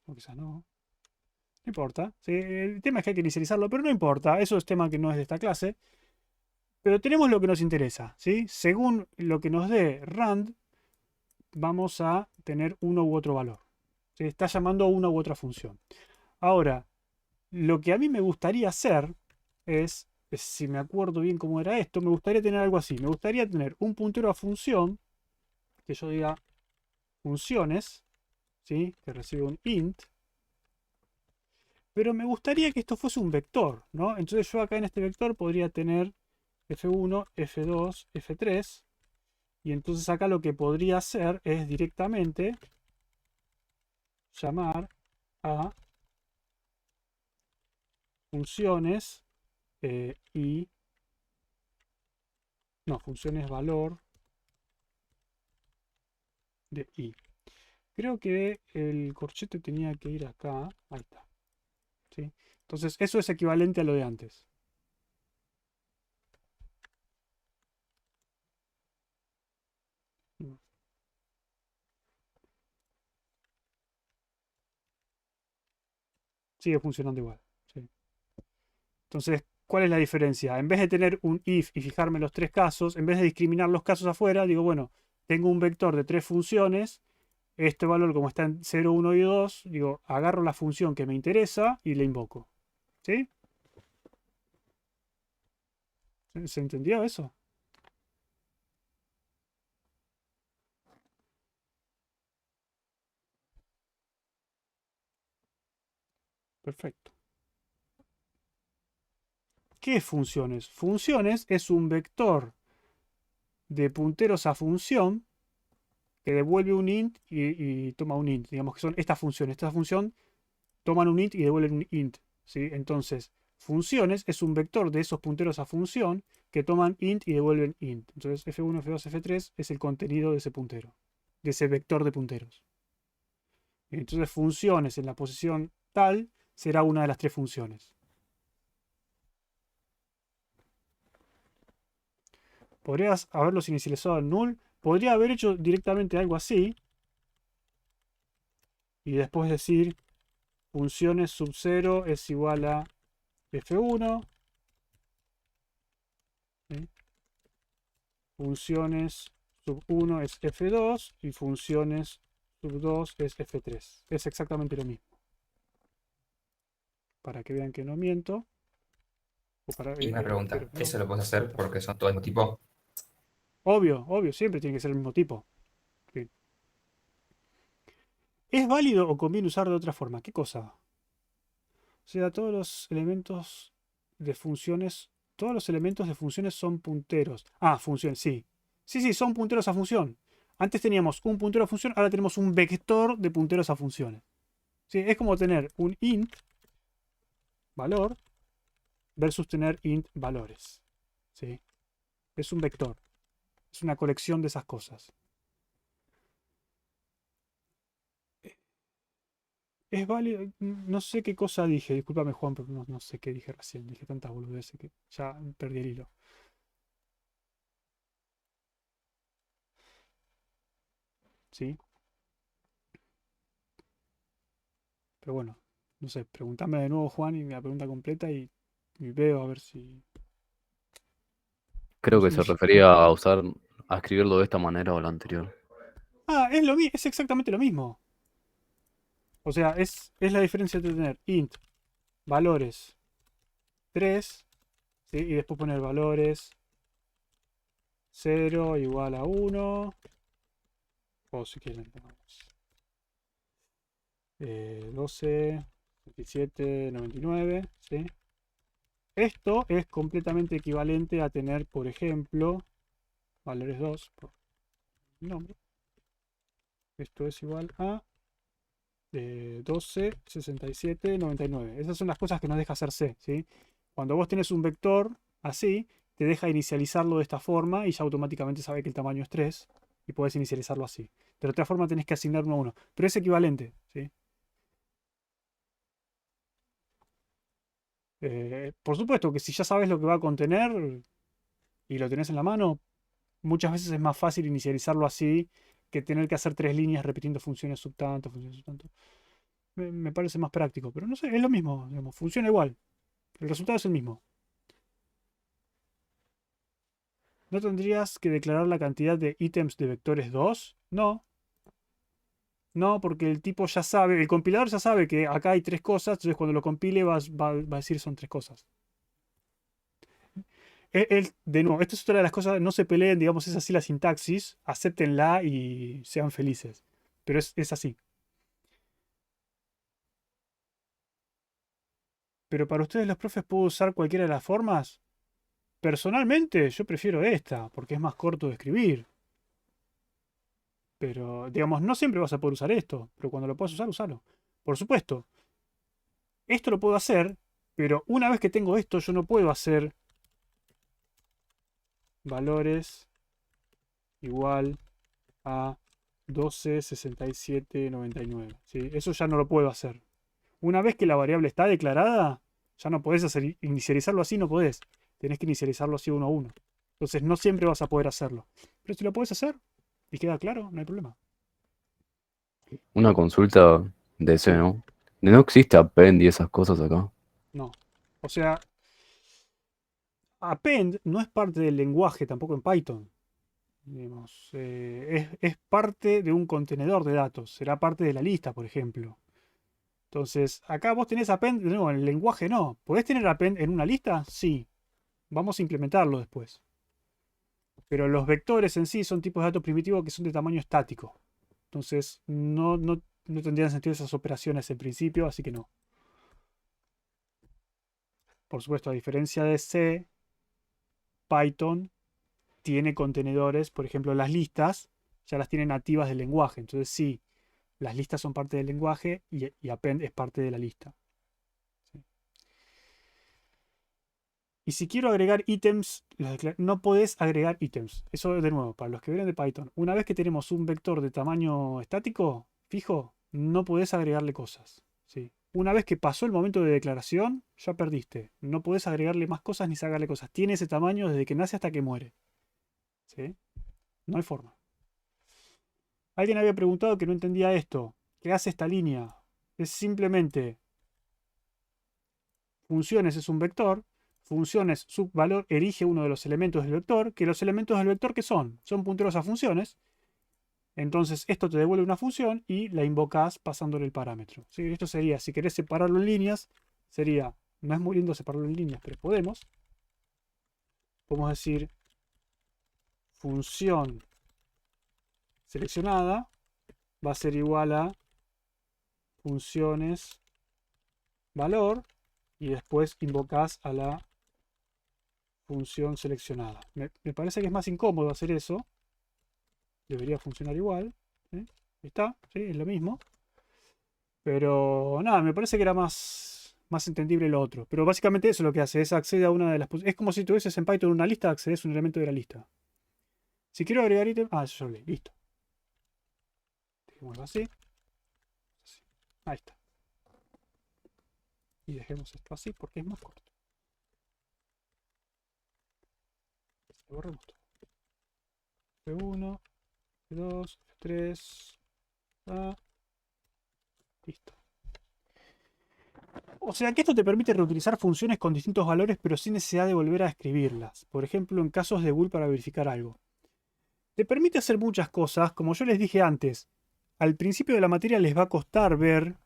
O quizás no. No importa. ¿Sí? El tema es que hay que inicializarlo, pero no importa. Eso es tema que no es de esta clase. Pero tenemos lo que nos interesa, ¿sí? Según lo que nos dé rand, vamos a tener uno u otro valor. Se está llamando a una u otra función. Ahora, lo que a mí me gustaría hacer es, si me acuerdo bien cómo era esto, me gustaría tener algo así. Me gustaría tener un puntero a función, que yo diga funciones, ¿sí? Que recibe un int. Pero me gustaría que esto fuese un vector, ¿no? Entonces yo acá en este vector podría tener f1, f2, f3. Y entonces acá lo que podría hacer es directamente llamar a funciones y... No, funciones valor de i. Creo que el corchete tenía que ir acá. Ahí está. ¿Sí? Entonces eso es equivalente a lo de antes. Sigue funcionando igual. ¿Sí? Entonces, ¿cuál es la diferencia? En vez de tener un if y fijarme en los tres casos, en vez de discriminar los casos afuera, digo, bueno, tengo un vector de tres funciones. Este valor, como está en 0, 1 y 2, digo, agarro la función que me interesa y la invoco. ¿Sí? ¿Se entendió eso? Perfecto. ¿Qué es funciones? Funciones es un vector de punteros a función que devuelve un int y toma un int. Digamos que son estas funciones. Esta función toman un int y devuelven un int. ¿Sí? Entonces, funciones es un vector de esos punteros a función que toman int y devuelven int. Entonces, f1, f2, f3 es el contenido de ese puntero, de ese vector de punteros. Entonces, funciones en la posición tal será una de las tres funciones. Podrías haberlos inicializado en null. Podría haber hecho directamente algo así. Y después decir funciones sub 0 es igual a f1. ¿Sí? Funciones sub 1 es f2. Y funciones sub 2 es f3. Es exactamente lo mismo. Para que vean que no miento. Y una pregunta, pero no. ¿eso lo puedes hacer porque son todo el mismo tipo? Obvio, obvio, siempre tiene que ser el mismo tipo. Sí. ¿Es válido o conviene usar de otra forma? ¿Qué cosa? O sea, todos los elementos de funciones, todos los elementos de funciones son punteros. Ah, funciones, sí. Sí, sí, son punteros a función. Antes teníamos un puntero a función, ahora tenemos un vector de punteros a funciones. Sí, es como tener un int valor versus tener int valores. ¿Sí? Es un vector. Es una colección de esas cosas. Es válido. No sé qué cosa dije. Discúlpame, Juan, pero no sé qué dije recién. Dije tantas boludeces que ya perdí el hilo. ¿Sí? Pero bueno, no sé. Pregúntame de nuevo, Juan, y la pregunta completa y veo a ver si. Creo que si me se refería a escribirlo de esta manera o la anterior. Ah, es lo mismo. Es exactamente lo mismo. O sea, es la diferencia entre tener int valores 3, ¿sí? Y después poner valores 0 igual a 1. O si quieren, pongamos 12, 27, 99, ¿sí? Esto es completamente equivalente a tener, por ejemplo, valores 2 por nombre. Esto es igual a 12, 67, 99. Esas son las cosas que nos deja hacer C, ¿sí? Cuando vos tenés un vector así, te deja inicializarlo de esta forma y ya automáticamente sabe que el tamaño es 3 y podés inicializarlo así. De otra forma tenés que asignar uno a uno. Pero es equivalente, ¿sí? Por supuesto que si ya sabes lo que va a contener y lo tenés en la mano, muchas veces es más fácil inicializarlo así que tener que hacer tres líneas repitiendo funciones subtanto, funciones subtanto. Me parece más práctico, pero no sé, es lo mismo, digamos, funciona igual. El resultado es el mismo. ¿No tendrías que declarar la cantidad de ítems de vectores 2? No. No, porque el tipo ya sabe, el compilador ya sabe que acá hay 3 cosas, entonces cuando lo compile va a decir son 3 cosas. De nuevo, esto es otra de las cosas, no se peleen, digamos, es así la sintaxis, acéptenla y sean felices. Pero es así. Pero para ustedes los profes, ¿puedo usar cualquiera de las formas? Personalmente, yo prefiero esta, porque es más corto de escribir. Pero, digamos, no siempre vas a poder usar esto, pero cuando lo puedas usar, usalo. Por supuesto, esto lo puedo hacer, pero una vez que tengo esto, yo no puedo hacer valores igual a 12, 67, 99. ¿Sí? Eso ya no lo puedo hacer. Una vez que la variable está declarada, ya no podés hacer, inicializarlo así, no podés. Tenés que inicializarlo así uno a uno. Entonces no siempre vas a poder hacerlo. Pero si lo puedes hacer y queda claro, no hay problema. Una consulta de ese, Sí, ¿no? No existe append y esas cosas acá. no. O sea, append no es parte del lenguaje tampoco en Python. Digamos, es parte de un contenedor de datos. Será parte de la lista, por ejemplo. Entonces, acá vos tenés append, de nuevo, en el lenguaje no. ¿Podés tener append en una lista? Sí. Vamos a implementarlo después. Pero los vectores en sí son tipos de datos primitivos que son de tamaño estático. Entonces, no tendrían sentido esas operaciones en principio, así que no. Por supuesto, a diferencia de C, Python tiene contenedores, por ejemplo, las listas ya las tiene nativas del lenguaje. Entonces, sí, las listas son parte del lenguaje y append es parte de la lista. ¿Sí? Y si quiero agregar ítems, no podés agregar ítems. Eso de nuevo, para los que vienen de Python. Una vez que tenemos un vector de tamaño estático, fijo, no podés agregarle cosas. ¿Sí? Una vez que pasó el momento de declaración, ya perdiste. No podés agregarle más cosas ni sacarle cosas. Tiene ese tamaño desde que nace hasta que muere. ¿Sí? No hay forma. Alguien había preguntado que no entendía esto. ¿Qué hace esta línea? Es simplemente funciones es un vector. Funciones subvalor erige uno de los elementos del vector. Que los elementos del vector, ¿qué son? Son punteros a funciones. Entonces esto te devuelve una función y la invocas pasándole el parámetro. ¿Sí? Esto sería, si querés separarlo en líneas, sería, no es muy lindo separarlo en líneas, pero podemos. Podemos decir función seleccionada va a ser igual a funciones valor y después invocas a la función seleccionada. Me parece que es más incómodo hacer eso. Debería funcionar igual. ¿Sí? Ahí está, ¿sí? Es lo mismo. Pero nada, me parece que era más entendible lo otro. Pero básicamente eso es lo que hace, es accede a una de las posiciones. Es como si tuvieses en Python una lista, accedes a un elemento de la lista. Si quiero agregar ítem, eso ya hablé, listo. Dejémoslo así. Así. Ahí está. Y dejemos esto así porque es más corto. Lo borramos todo. F1, F2, F3. Listo. O sea que esto te permite reutilizar funciones con distintos valores pero sin necesidad de volver a escribirlas. Por ejemplo, en casos de bool para verificar algo. Te permite hacer muchas cosas, como yo les dije antes. Al principio de la materia les va a costar ver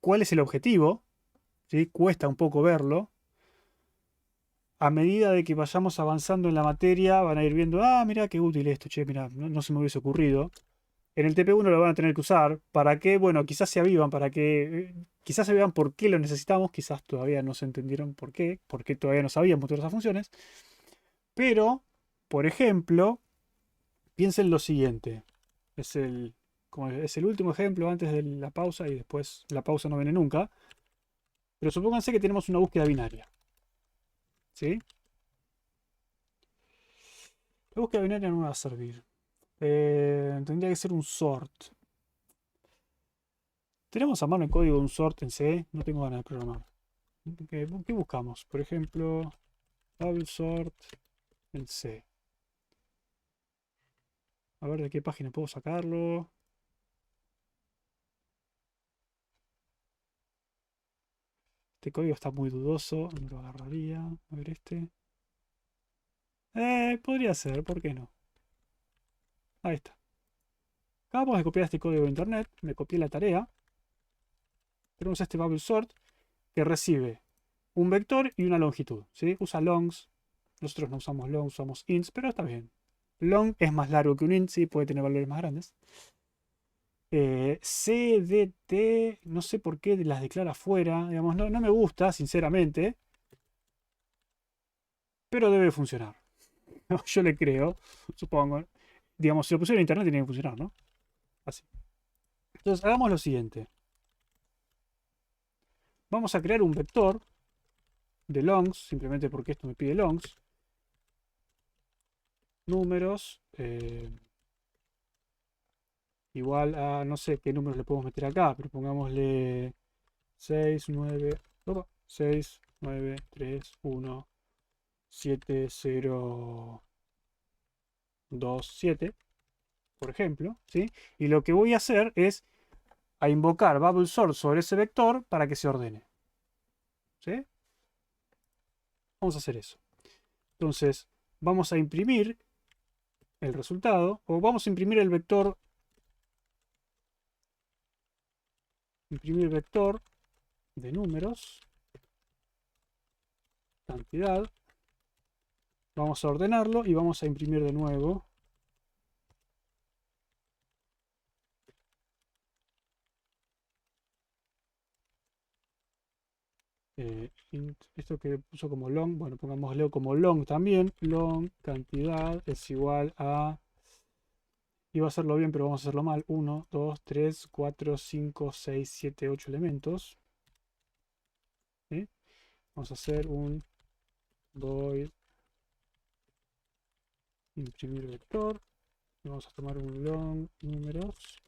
cuál es el objetivo. ¿Sí? Cuesta un poco verlo. A medida de que vayamos avanzando en la materia, van a ir viendo, mira qué útil esto, che, mira, no se me hubiese ocurrido. En el TP1 lo van a tener que usar. ¿Para qué? Bueno, quizás se avivan, para que. Quizás se vean por qué lo necesitamos, quizás todavía no se entendieron por qué todavía no sabíamos todas esas funciones. Pero, por ejemplo, piensen lo siguiente. Es el último ejemplo antes de la pausa y después la pausa no viene nunca. Pero supónganse que tenemos una búsqueda binaria. ¿Sí? La búsqueda binaria no me va a servir. Tendría que ser un sort. Tenemos a mano el código de un sort en C. No tengo ganas de programar. ¿Qué buscamos? Por ejemplo, double sort en C. A ver de qué página puedo sacarlo. Este código está muy dudoso. No lo agarraría. A ver este. Podría ser, ¿por qué no? Ahí está. Acabamos de copiar este código de internet. Me copié la tarea. Tenemos este bubble sort que recibe un vector y una longitud. ¿Sí? Usa longs. Nosotros no usamos longs, usamos ints, pero está bien. Long es más largo que un int, sí, puede tener valores más grandes. CDT, no sé por qué las declara fuera. Digamos, no me gusta, sinceramente. Pero debe funcionar. Yo le creo, supongo. Digamos, si lo pusieron en internet tiene que funcionar, ¿no? Así. Entonces, hagamos lo siguiente. Vamos a crear un vector de longs, simplemente porque esto me pide longs. Números. Igual a, no sé qué números le podemos meter acá, pero pongámosle 6, 9, 6, 9, 3, 1, 7, 0, 2, 7, por ejemplo, ¿sí? Y lo que voy a hacer es a invocar bubble sort sobre ese vector para que se ordene. ¿Sí? Vamos a hacer eso. Entonces, vamos a imprimir el resultado, o vamos a imprimir el vector. Imprimir vector de números. Cantidad. Vamos a ordenarlo y vamos a imprimir de nuevo. Esto que puso como long, bueno, pongámoslo como long también. Long cantidad es igual a... Iba a hacerlo bien, pero vamos a hacerlo mal. 1, 2, 3, 4, 5, 6, 7, 8 elementos. ¿Sí? Vamos a hacer un void imprimir vector. Y vamos a tomar un long números.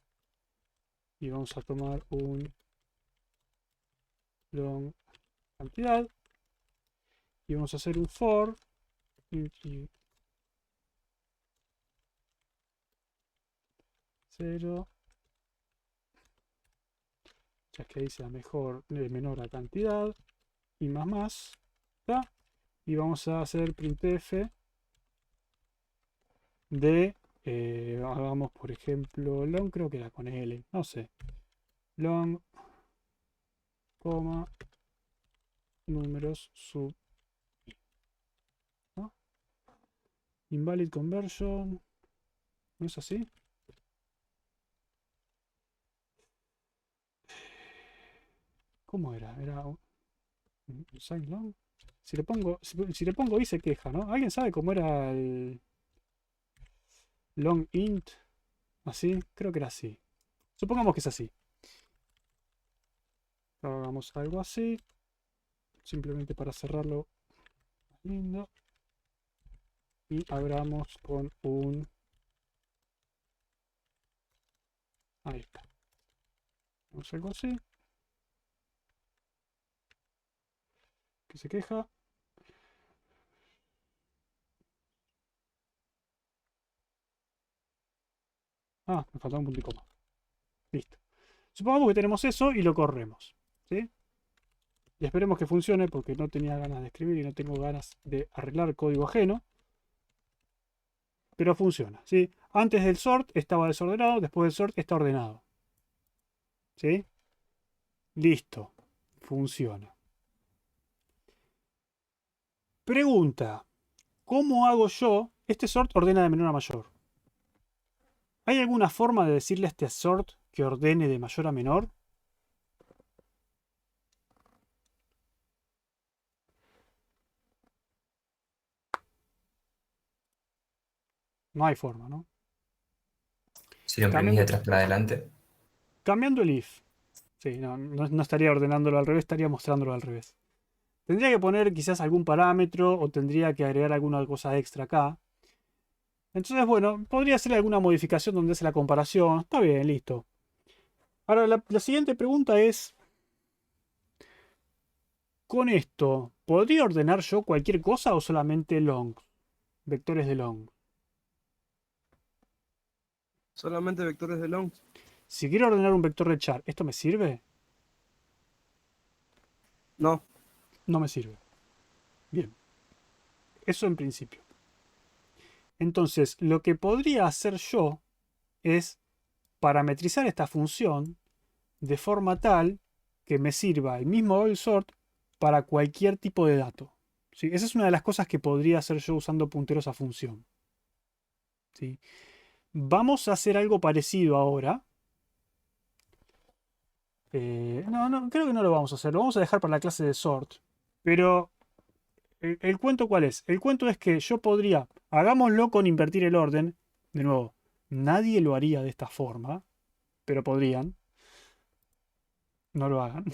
Y vamos a tomar un long cantidad. Y vamos a hacer un for. Y 0. Ya que ahí sea mejor, menor a cantidad. Y más. ¿Está? Y vamos a hacer printf de, hagamos por ejemplo, long, creo que era con L, no sé. Long, coma, números sub i, ¿no? Invalid conversion, ¿no es así? ¿Cómo era? Era un sign long. Si le pongo i se queja, ¿no? ¿Alguien sabe cómo era el long int? ¿Así? Creo que era así. Supongamos que es así. Hagamos algo así. Simplemente para cerrarlo más lindo. Y abramos con un... Ahí está. Hagamos algo así. Que se queja. Ah, me faltaba un punto y coma. Listo. Supongamos que tenemos eso y lo corremos. ¿Sí? Y esperemos que funcione porque no tenía ganas de escribir y no tengo ganas de arreglar código ajeno. Pero funciona. ¿Sí? Antes del sort estaba desordenado, después del sort está ordenado. ¿Sí? Listo. Funciona. Pregunta. ¿Cómo hago yo? Este sort ordena de menor a mayor. ¿Hay alguna forma de decirle a este sort que ordene de mayor a menor? No hay forma, ¿no? Si lo imprimís de atrás para adelante. Cambiando el if. Sí, no estaría ordenándolo al revés, estaría mostrándolo al revés. Tendría que poner quizás algún parámetro o tendría que agregar alguna cosa extra acá. Entonces, bueno, podría hacer alguna modificación donde hace la comparación. Está bien, listo. Ahora, la siguiente pregunta es... Con esto, ¿podría ordenar yo cualquier cosa o solamente long? Vectores de long. Solamente vectores de long. Si quiero ordenar un vector de char, ¿esto me sirve? No. No me sirve. Bien. Eso en principio. Entonces, lo que podría hacer yo es parametrizar esta función de forma tal que me sirva el mismo bubble sort para cualquier tipo de dato. ¿Sí? Esa es una de las cosas que podría hacer yo usando punteros a función. ¿Sí? Vamos a hacer algo parecido ahora. No, creo que no lo vamos a hacer. Lo vamos a dejar para la clase de sort. Pero el cuento ¿cuál es? El cuento es que yo podría, hagámoslo con invertir el orden. De nuevo, nadie lo haría de esta forma, pero podrían. No lo hagan.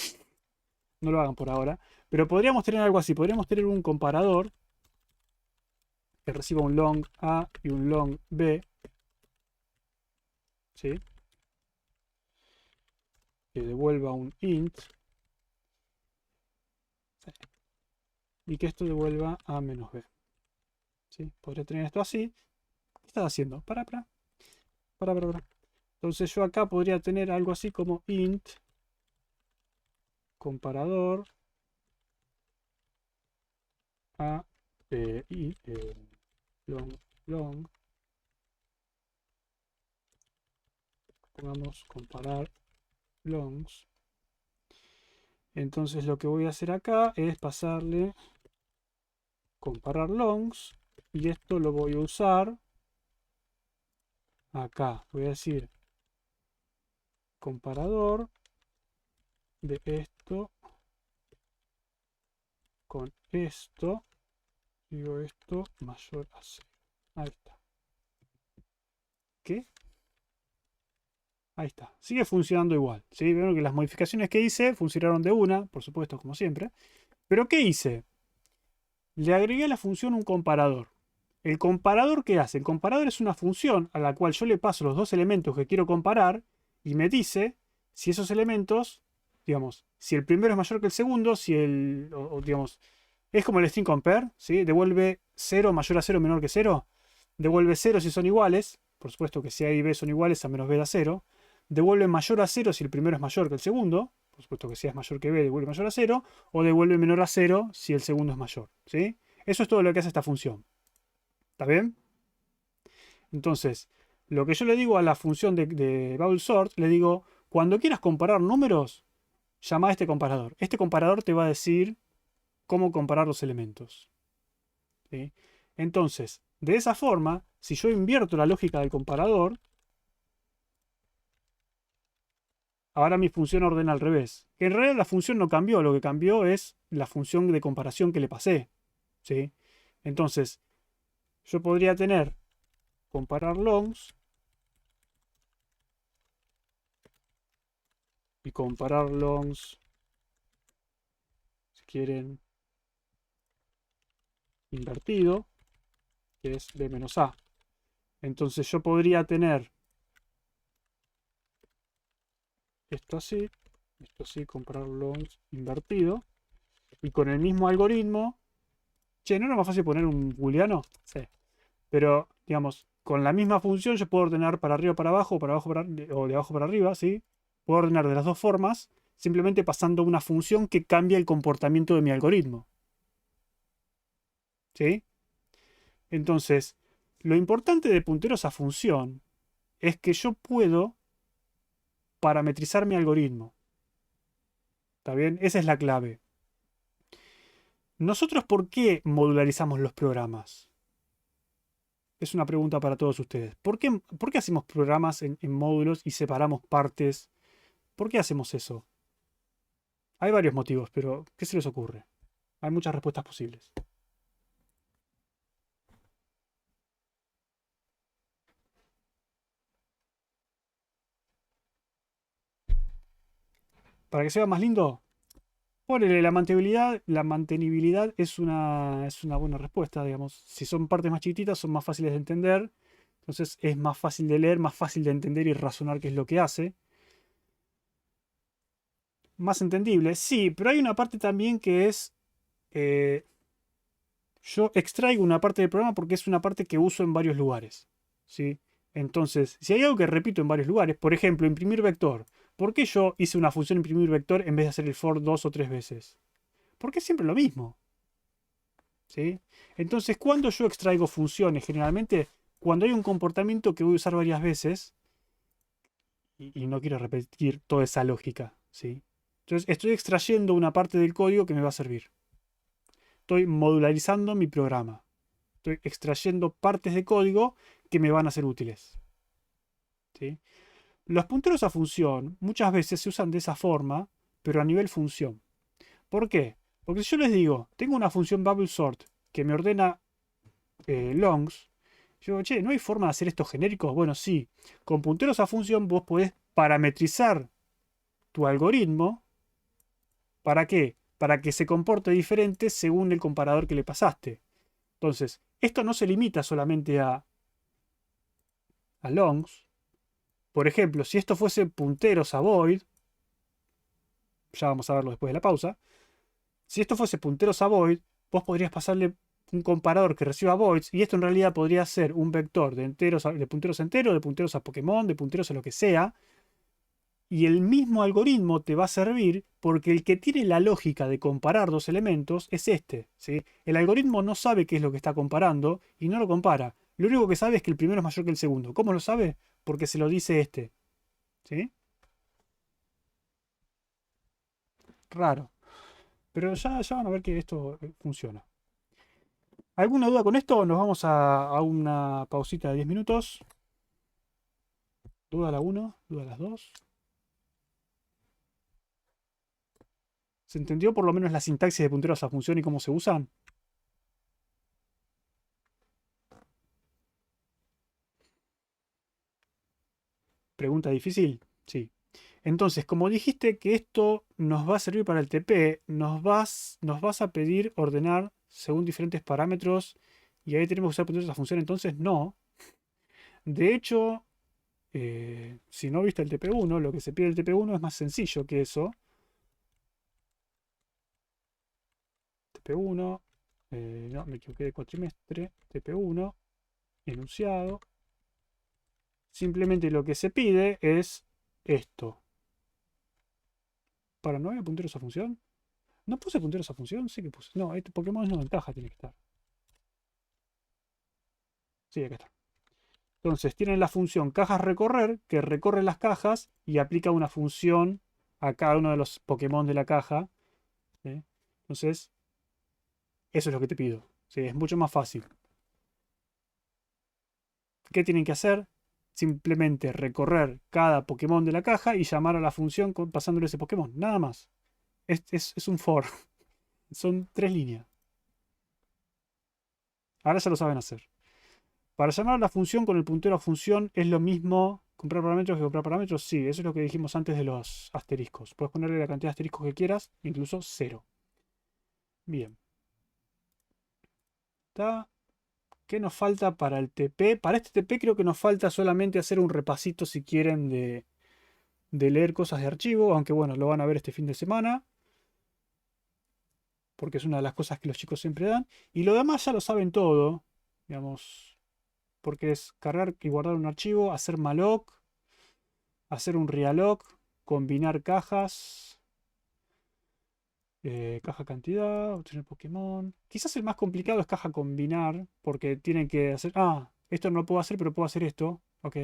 No lo hagan por ahora. Pero podríamos tener algo así. Podríamos tener un comparador que reciba un long A y un long B. ¿Sí? Que devuelva un int. Sí. Y que esto devuelva A menos B. ¿Sí? Podría tener esto así. ¿Qué estás haciendo? Para. Entonces yo acá podría tener algo así como int comparador a long. Pongamos comparar longs. Entonces lo que voy a hacer acá es pasarle comparar longs y esto lo voy a usar acá. Voy a decir comparador de esto con esto. Digo esto mayor a 0. Ahí está. ¿Qué? Ahí está. Sigue funcionando igual. ¿Sí? Vieron que las modificaciones que hice funcionaron de una, por supuesto, como siempre. Pero ¿qué hice? Le agregué a la función un comparador. ¿El comparador qué hace? El comparador es una función a la cual yo le paso los dos elementos que quiero comparar y me dice si esos elementos, digamos, si el primero es mayor que el segundo, si el, o, digamos, es como el string compare, ¿sí? Devuelve 0 mayor a 0 menor que 0. Devuelve 0 si son iguales. Por supuesto que si A y B son iguales, A menos B da 0. Devuelve mayor a 0 si el primero es mayor que el segundo. Por supuesto que si A es mayor que B, devuelve mayor a 0. O devuelve menor a 0 si el segundo es mayor. ¿Sí? Eso es todo lo que hace esta función. ¿Está bien? Entonces, lo que yo le digo a la función de bubble sort, le digo, cuando quieras comparar números, llama a este comparador. Este comparador te va a decir cómo comparar los elementos. ¿Sí? Entonces, de esa forma, si yo invierto la lógica del comparador, ahora mi función ordena al revés. Que en realidad la función no cambió, lo que cambió es la función de comparación que le pasé. ¿Sí? Entonces, yo podría tener comparar longs y comparar longs, si quieren, invertido, que es B menos A. Entonces yo podría tener esto así, comparar longs invertido, y con el mismo algoritmo. Che, ¿no era más fácil poner un booleano? Sí. Pero, digamos, con la misma función yo puedo ordenar para arriba para abajo, o de abajo para arriba, ¿sí? Puedo ordenar de las dos formas, simplemente pasando una función que cambia el comportamiento de mi algoritmo. ¿Sí? Entonces, lo importante de punteros a función es que yo puedo parametrizar mi algoritmo. ¿Está bien? Esa es la clave. ¿Nosotros por qué modularizamos los programas? Es una pregunta para todos ustedes. ¿Por qué hacemos programas en módulos y separamos partes? ¿Por qué hacemos eso? Hay varios motivos, pero ¿qué se les ocurre? Hay muchas respuestas posibles. Para que sea más lindo, ponele la mantenibilidad es una buena respuesta, digamos. Si son partes más chiquititas, son más fáciles de entender. Entonces es más fácil de leer, más fácil de entender y razonar qué es lo que hace. Más entendible, sí, pero hay una parte también que es... yo extraigo una parte del programa porque es una parte que uso en varios lugares. ¿Sí? Entonces, si hay algo que repito en varios lugares, por ejemplo, imprimir vector. ¿Por qué yo hice una función imprimir vector en vez de hacer el for 2 o 3 veces? Porque es siempre lo mismo. ¿sí? Entonces, cuando yo extraigo funciones, generalmente cuando hay un comportamiento que voy a usar varias veces, y no quiero repetir toda esa lógica, ¿sí? Entonces, estoy extrayendo una parte del código que me va a servir. Estoy modularizando mi programa. Estoy extrayendo partes de código que me van a ser útiles, ¿sí? Los punteros a función muchas veces se usan de esa forma, pero a nivel función. ¿Por qué? Porque si yo les digo, tengo una función bubble sort que me ordena longs, yo digo, che, ¿no hay forma de hacer esto genérico? Bueno, sí. Con punteros a función vos podés parametrizar tu algoritmo. ¿Para qué? Para que se comporte diferente según el comparador que le pasaste. Entonces, esto no se limita solamente a longs. Por ejemplo, si esto fuese punteros a void, ya vamos a verlo después de la pausa. Si esto fuese punteros a void, vos podrías pasarle un comparador que reciba voids, y esto en realidad podría ser un vector de de punteros enteros, de punteros a Pokémon, de punteros a lo que sea. Y el mismo algoritmo te va a servir porque el que tiene la lógica de comparar dos elementos es este, ¿sí? El algoritmo no sabe qué es lo que está comparando y no lo compara. Lo único que sabe es que el primero es mayor que el segundo. ¿Cómo lo sabe? Porque se lo dice este, ¿sí? Raro. Pero ya van a ver que esto funciona. ¿Alguna duda con esto? Nos vamos a una pausita de 10 minutos. Duda a la 1, duda a las 2. ¿Se entendió por lo menos la sintaxis de punteros a función y cómo se usan? ¿Pregunta difícil? Sí. Entonces, como dijiste que esto nos va a servir para el TP, nos vas a pedir ordenar según diferentes parámetros y ahí tenemos que usar punteros a función, entonces no. De hecho, si no viste el TP1, lo que se pide el TP1 es más sencillo que eso. TP1, no, me equivoqué de cuatrimestre, TP1, enunciado. Simplemente lo que se pide es esto. ¿Para 9 punteros a función? ¿No puse punteros a función? Sí que puse. No, este Pokémon es una ventaja, tiene que estar. Sí, acá está. Entonces, tienen la función cajas recorrer, que recorre las cajas y aplica una función a cada uno de los Pokémon de la caja. ¿Sí? Entonces, eso es lo que te pido. ¿Sí? Es mucho más fácil. ¿Qué tienen que hacer? Simplemente recorrer cada Pokémon de la caja y llamar a la función pasándole ese Pokémon. Nada más. Es un for. Son 3 líneas. Ahora ya lo saben hacer. Para llamar a la función con el puntero a función es lo mismo comprar parámetros que comprar parámetros. Sí, eso es lo que dijimos antes de los asteriscos. Puedes ponerle la cantidad de asteriscos que quieras, incluso 0. Bien. ¿Está? ¿Qué nos falta para el TP? Para este TP creo que nos falta solamente hacer un repasito si quieren de leer cosas de archivo, aunque bueno, lo van a ver este fin de semana, porque es una de las cosas que los chicos siempre dan. Y lo demás ya lo saben todo, digamos, porque es cargar y guardar un archivo, hacer malloc, hacer un realloc, combinar cajas, caja cantidad, obtener Pokémon. Quizás el más complicado es caja combinar, porque tienen que hacer... Ah, esto no lo puedo hacer, pero puedo hacer esto. Ok.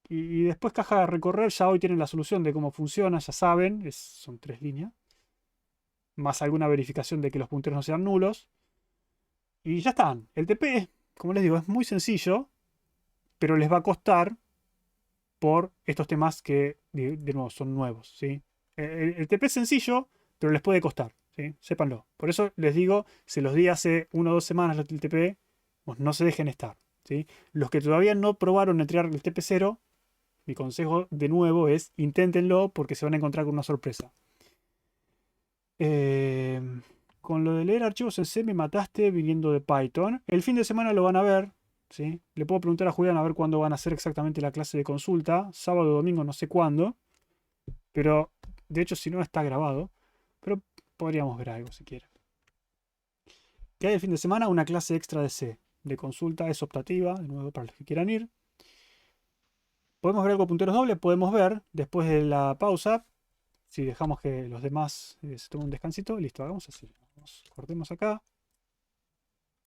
Y después caja de recorrer, ya hoy tienen la solución de cómo funciona, ya saben, son 3 líneas. Más alguna verificación de que los punteros no sean nulos. Y ya están. El TP, como les digo, es muy sencillo, pero les va a costar por estos temas que, de nuevo, son nuevos. ¿Sí? El TP es sencillo, pero les puede costar. ¿Sí? Sépanlo. Por eso les digo, se los di hace 1 o 2 semanas el TP, pues no se dejen estar. ¿Sí? Los que todavía no probaron entregar el TP0, mi consejo de nuevo es inténtenlo porque se van a encontrar con una sorpresa. Con lo de leer archivos en C me mataste viniendo de Python. El fin de semana lo van a ver. ¿Sí? Le puedo preguntar a Julián a ver cuándo van a hacer exactamente la clase de consulta. Sábado o domingo, no sé cuándo. Pero, de hecho, si no, está grabado. Pero podríamos ver algo si quieren. ¿Qué hay el fin de semana? Una clase extra de C. De consulta, es optativa, de nuevo para los que quieran ir. ¿Podemos ver algo punteros dobles? Podemos ver después de la pausa. Si dejamos que los demás se tomen un descansito, listo, hagamos así. Cortemos acá.